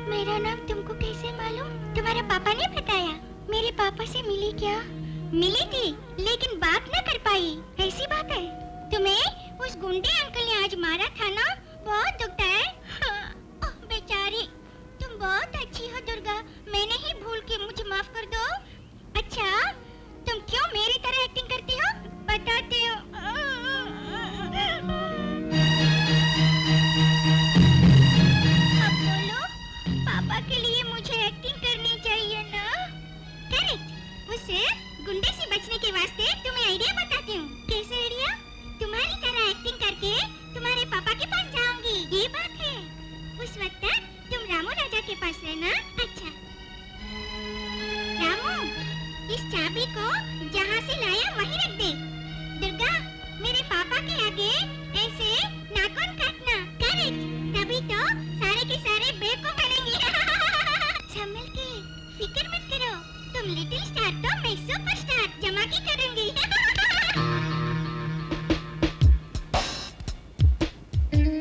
C: मेरा नाम तुमको कैसे मालूम? तुम्हारे पापा ने बताया। मेरे पापा से मिली क्या? मिली थी, लेकिन बात न कर पाई। ऐसी बात है? तुम्हें उस गुंडे अंकल ने आज मारा था ना? बहुत दुखता है। ओह बेचारी, तुम बहुत अच्छी हो दुर्गा। मैंने ही भूल के, मुझे माफ कर दो। अच्छा, तुम क्यों मेरी तरह एक्टिंग करती हो? बताते हो। पापा के लिए मुझे एक्टिंग करनी चाहिए ना? करेक्ट। उसे गुंडे से बचने के वास्ते तुम्हें आइडिया बताती हूँ। कैसे आइडिया? तुम्हारी तरह एक्टिंग करके तुम्हारे पापा के पास जाऊंगी। ये बात है। उस वक्त तक तुम रामू राजा के पास रहना। अच्छा रामू, इस चाबी को जहाँ से लाया वहीं रख दे। दुर्गा, मेरे पापा के आगे ऐसे नाखून काटना। करेक्ट। तभी तो सारे के सारे बेवकूफ बनेंगे। संभल के, फिक्र मत करो। तुम लिटिल स्टार तो मैं सुपरस्टार। जमा की करूंगी।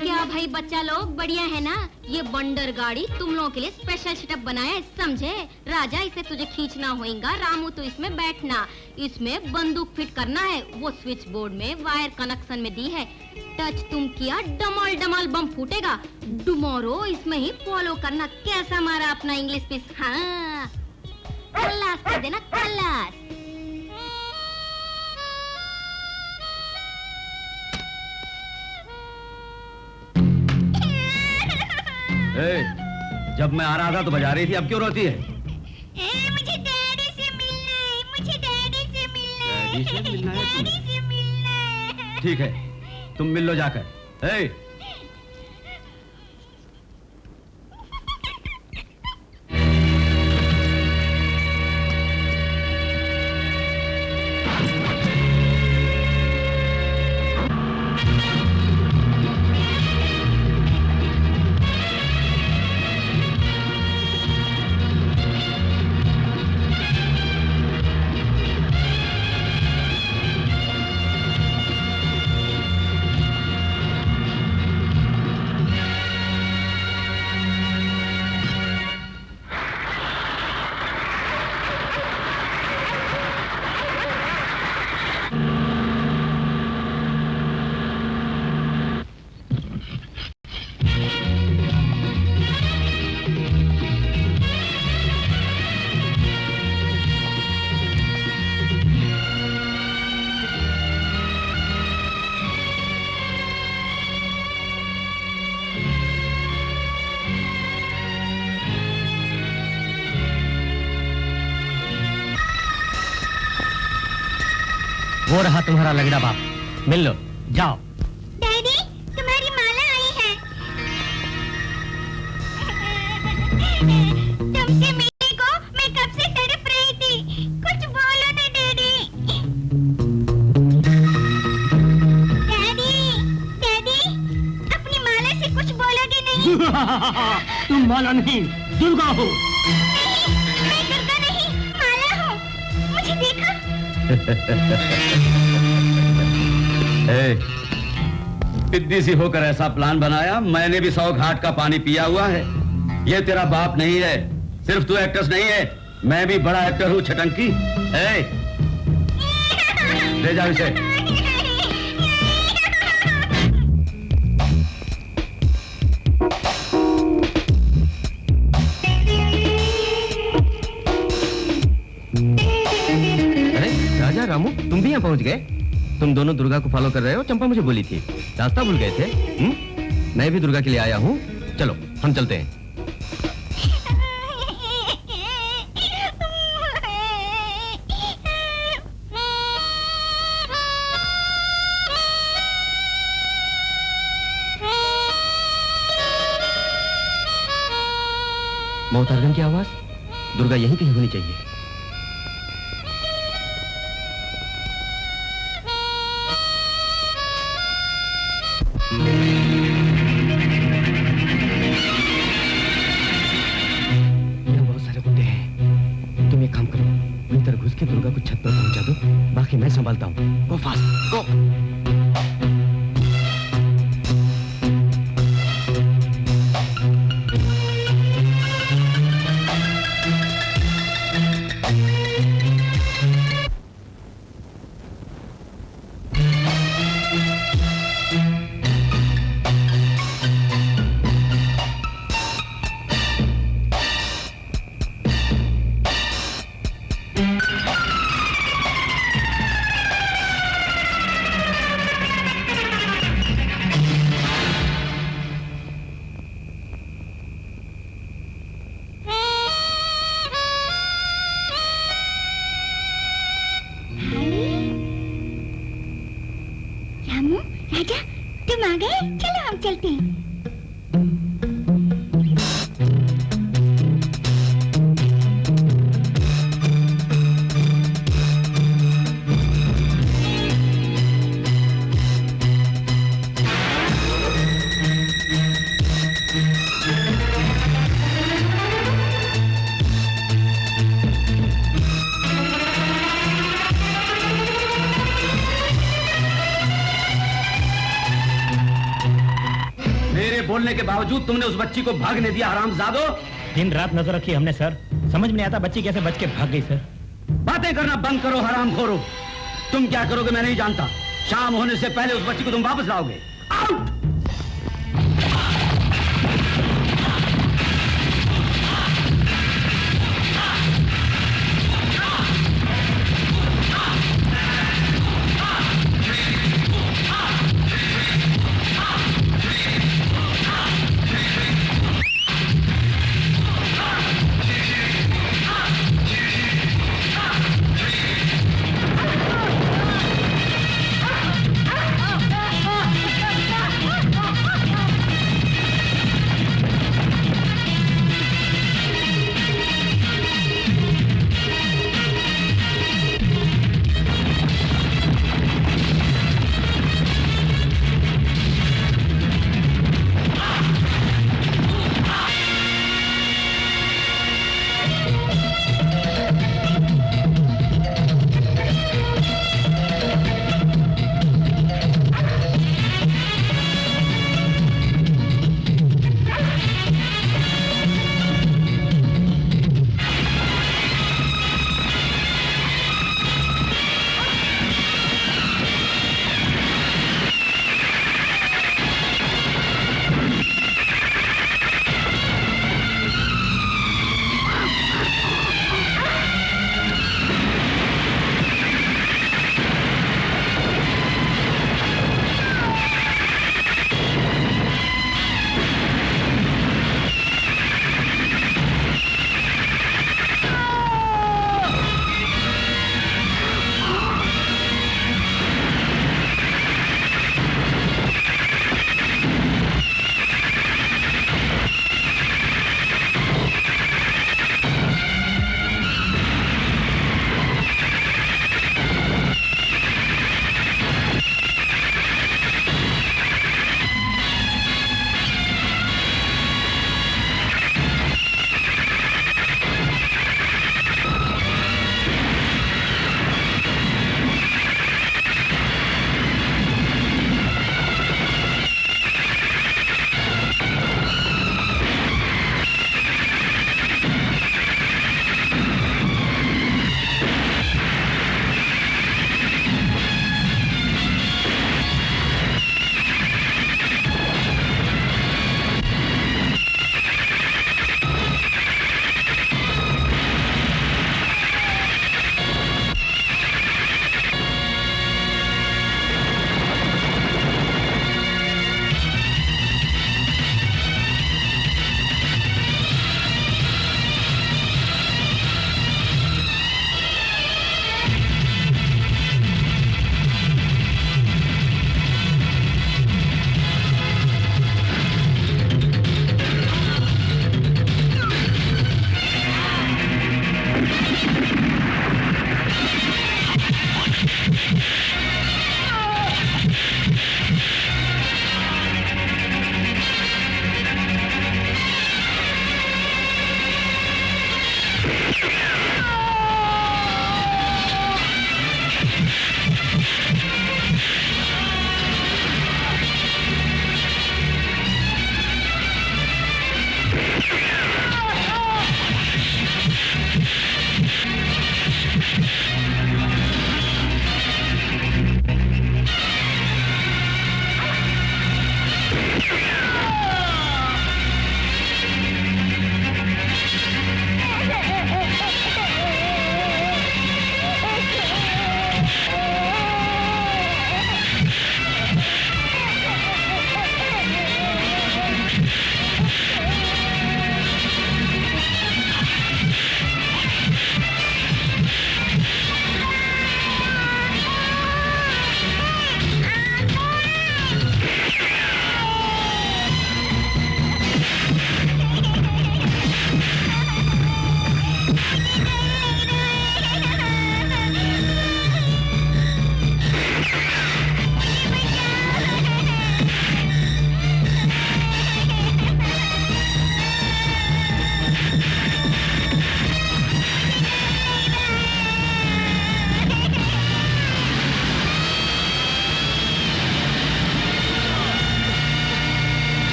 E: क्या भाई बच्चा लोग बढ़िया है ना?
C: ये बंडर गाड़ी तुम लोगों के लिए स्पेशल सेटअप बनाया है, समझे? राजा, इसे तुझे खींचना होगा। रामू तो इसमें बैठना। इसमें बंदूक फिट करना है, वो स्विच बोर्ड में वायर कनेक्शन में दी है। टच तुम किया, डमाल डमाल बम फूटेगा। टुमारो इसमें ही फॉलो करना। कैसा मारा अपना इंग्लिश पीस? हाँ, खल्लास कर देना, खल्लास।
A: जब मैं आ रहा था तो बजा रही थी, अब क्यों रोती है?
C: मुझे डैडी से मिलना है, मुझे डैडी से मिलना है।
A: डैडी से मिलना है तुम्हें?
C: डैडी से मिलना है।
A: ठीक है, तुम मिल लो जाकर।
B: वो रहा तुम्हारा लगड़ा बाप, मिल लो, जाओ।
C: डैडी, तुम्हारी माला आई है। तुमसे मिलने को मैं कब से तड़प रही थी। कुछ बोलो ना डैडी। डैडी, डैडी, अपनी माला से कुछ बोलोगे नहीं?
B: तुम माला नहीं, दुर्गा हो।
C: नहीं, मैं दुर्गा नहीं, माला हूँ। मुझे देखो।
A: पिद्दी सी होकर ऐसा प्लान बनाया। मैंने भी 100 घाट का पानी पिया हुआ है। ये तेरा बाप नहीं है, सिर्फ तू एक्ट्रेस नहीं है, मैं भी बड़ा एक्टर हूँ। छटंकी, ले जाओ इसे।
J: राजा, रामू, तुम भी यहाँ पहुँच गए? तुम दोनों दुर्गा को फॉलो कर रहे हो? चंपा मुझे बोली थी, रास्ता भूल गए थे। मैं भी दुर्गा के लिए आया हूँ। चलो हम चलते हैं। मोहतारगन की आवाज, दुर्गा यहीं कहीं होनी चाहिए। दुर्गा को छत पर पहुंचा दो, बाकी मैं संभालता हूँ। गो फास्ट, गो।
A: बोलने के बावजूद तुमने उस बच्ची को भागने दिया, हरामजादो।
H: दिन रात नजर रखी हमने सर, समझ में नहीं आता बच्ची कैसे बच के भाग गई सर।
A: बातें करना बंद करो हरामखोरो। तुम क्या करोगे मैं नहीं जानता। शाम होने से पहले उस बच्ची को तुम वापस लाओगे। आउट!
E: Ah!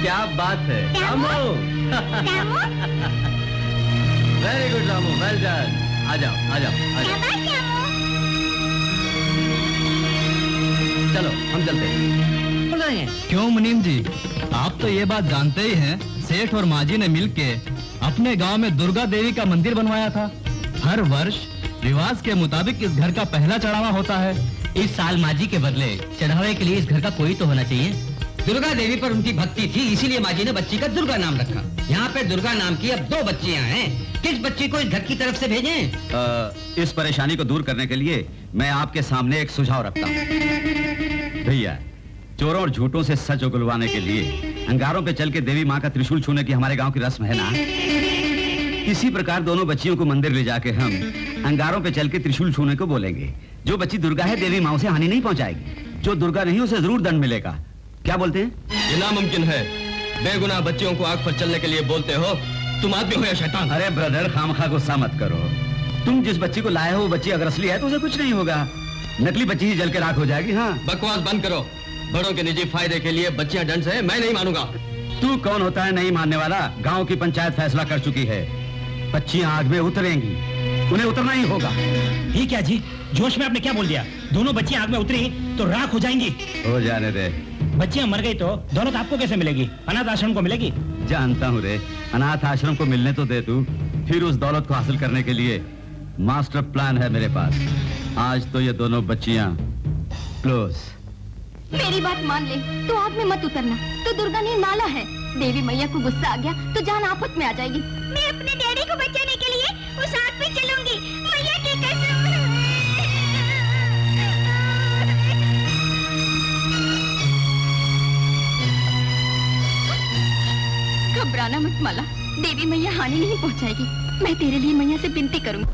J: क्या बात है
C: Ramu.
J: Ramu very good Ramu, well done. आ जाओ आ जाओ आ जाओ,
C: शाबाश रामू।
J: चलो हम चलते हैं।
I: क्यों मुनीम जी, आप तो ये बात जानते ही हैं, सेठ और माजी ने मिलके अपने गांव में दुर्गा देवी का मंदिर बनवाया था। हर वर्ष रिवाज के मुताबिक इस घर का पहला चढ़ावा होता है।
D: इस साल माजी के बदले चढ़ावे के लिए इस घर का कोई तो होना चाहिए। दुर्गा देवी पर उनकी भक्ति थी, इसीलिए माजी ने बच्ची का दुर्गा नाम रखा। यहाँ पे दुर्गा नाम की अब 2 बच्चियाँ हैं। किस बच्ची को इस घर की तरफ से भेजें?
A: इस परेशानी को दूर करने के लिए मैं आपके सामने एक सुझाव रखता हूँ। भैया, चोरों और झूठों से सच उगलवाने के लिए अंगारों पे चल के देवी माँ का त्रिशूल छूने की हमारे गांव की रस्म है ना। इसी प्रकार दोनों बच्चियों को मंदिर ले जाके हम अंगारों पे चल के त्रिशूल छूने को बोलेंगे। जो बच्ची दुर्गा है देवी माँ उसे हानि नहीं पहुंचाएगी, जो दुर्गा नहीं उसे जरूर दंड मिलेगा। क्या बोलते हैं?
J: ये नामुमकिन है। बेगुनाह बच्चियों को आग पर चलने के लिए बोलते हो। तुम आदमी हो या शैतान?
A: अरे ब्रदर, खामखा गुस्सा मत करो। तुम जिस बच्ची को लाए हो वो बच्ची अगर असली है तो उसे कुछ नहीं होगा, नकली बच्ची ही जल के राख हो जाएगी। हाँ,
J: बकवास बंद करो। बड़ों के निजी फायदे के लिए बच्चियां दंड से मैं नहीं मानूंगा।
A: तू कौन होता है नहीं मानने वाला? गांव की पंचायत फैसला कर चुकी है, बच्चियां आग में उतरेंगी, उन्हें उतरना ही होगा।
H: ये क्या जी, जोश में आपने क्या बोल दिया? दोनों बच्चियां आग में उतरी तो राख हो जाएंगी।
A: हो जाने दे।
H: बच्चियां मर गई तो दौलत आपको कैसे मिलेगी? अनाथ आश्रम को मिलेगी।
A: जानता हूँ रे, अनाथ आश्रम को मिलने तो दे तू, फिर उस दौलत को हासिल करने के लिए मास्टर प्लान है मेरे पास। आज तो ये दोनों बच्चियां क्लोज।
C: मेरी बात मान ले, तो आग में मत उतरना। तो दुर्गा निर्माला है, देवी मैया को गुस्सा आ गया तो जान आफत में आ जाएगी। मैं अपने डैडी को बचाने के लिए उस आग पे चलूंगी, मैया की कसम। घबराना मत माला, देवी मैया हानि नहीं पहुंचाएगी। मैं तेरे लिए मैया से विनती करूंगी।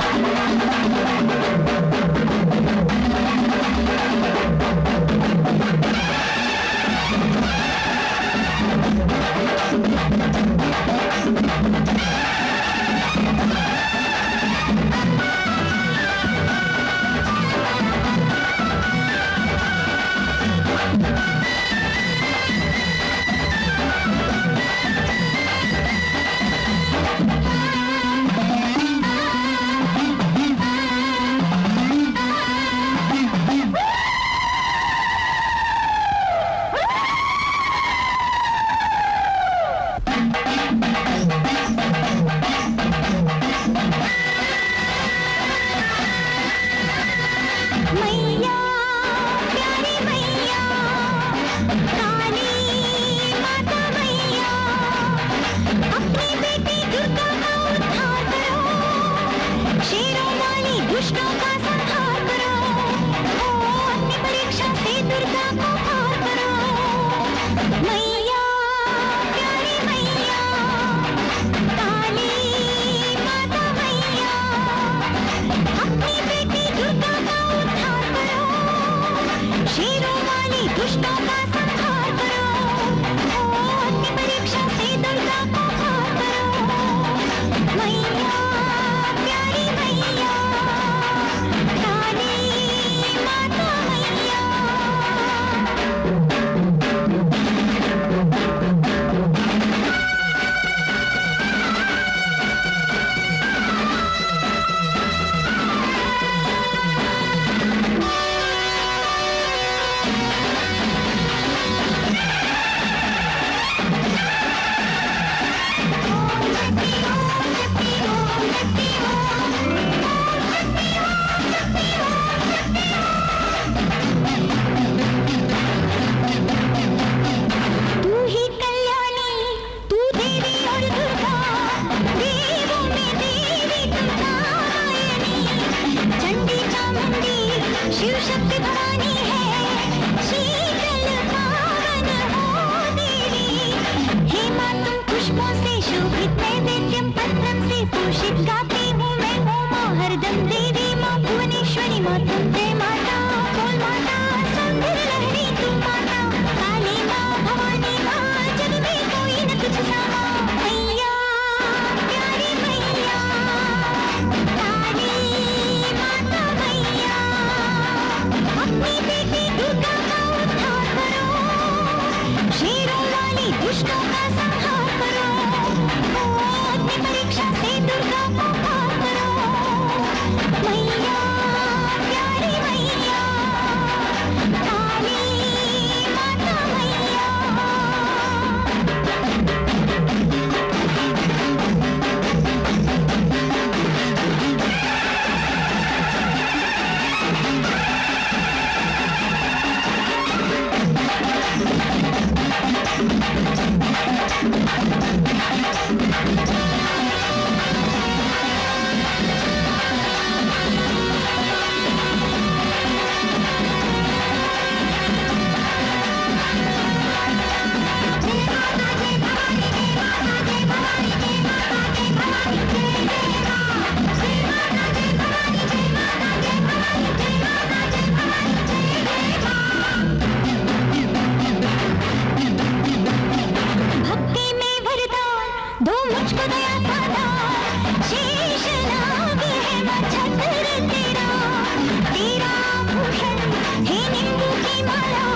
E: दुष्टों का संहार करो, अपनी परीक्षा से दुर्गा को पार करो। मैया प्यारी मैया, काली माता मैया। भक्ति में वरदान दो मुझको दया का दान, शेष नाग है मैं छत्र तेरा, तेरा भूषण है नींबू की माला,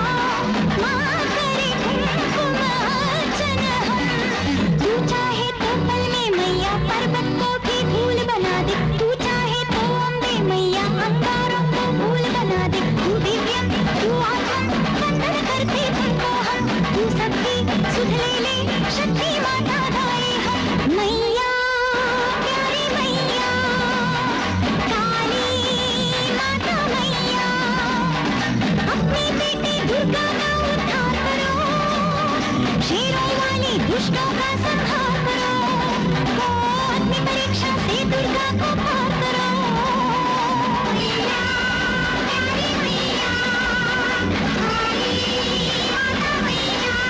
E: माँ करे कुमकुम अर्चन हम। तू चाहे तो पल में मैया पर्वत को भी धूल बना दे, तू चाहे तो अम्बे मैया अंगारों को फूल बना दे। तू दिव्य तू आत्म वंदन करते तुमको हम, तू सबकी सुध ले ले शक्ति माता दाए हम। मैया प्यारी मैया, काली माता मैया, अपने बेटे दुर्गा का उद्धार करो, शेरों वाले दुष्टों का संहार करो, अपनी परीक्षा से दुर्गा को पार करो। मैया प्यारी मैया, काली माता मैया,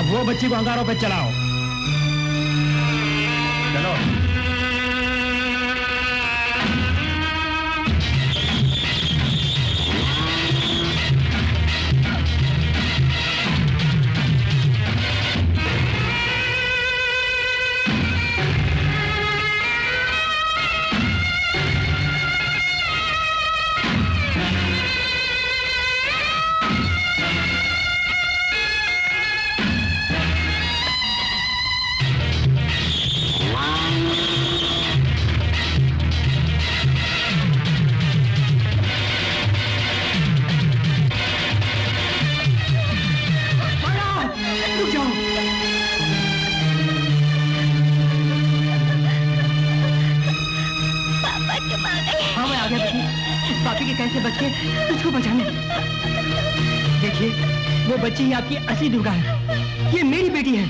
H: वो बच्ची को अंगारों पे चलाओ। चलो।
B: इस पापी के कहने से बच के तुझको बचाने। देखिए, वो बच्ची ही आपकी असली दुर्गा है। ये मेरी बेटी है।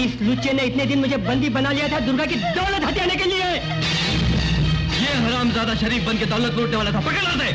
B: इस लुच्चे ने इतने दिन मुझे बंदी बना लिया था दुर्गा की दौलत हथियाने के लिए।
J: ये हरामजादा शरीफ बन के दौलत लूटने वाला था, पकड़ लो उसे।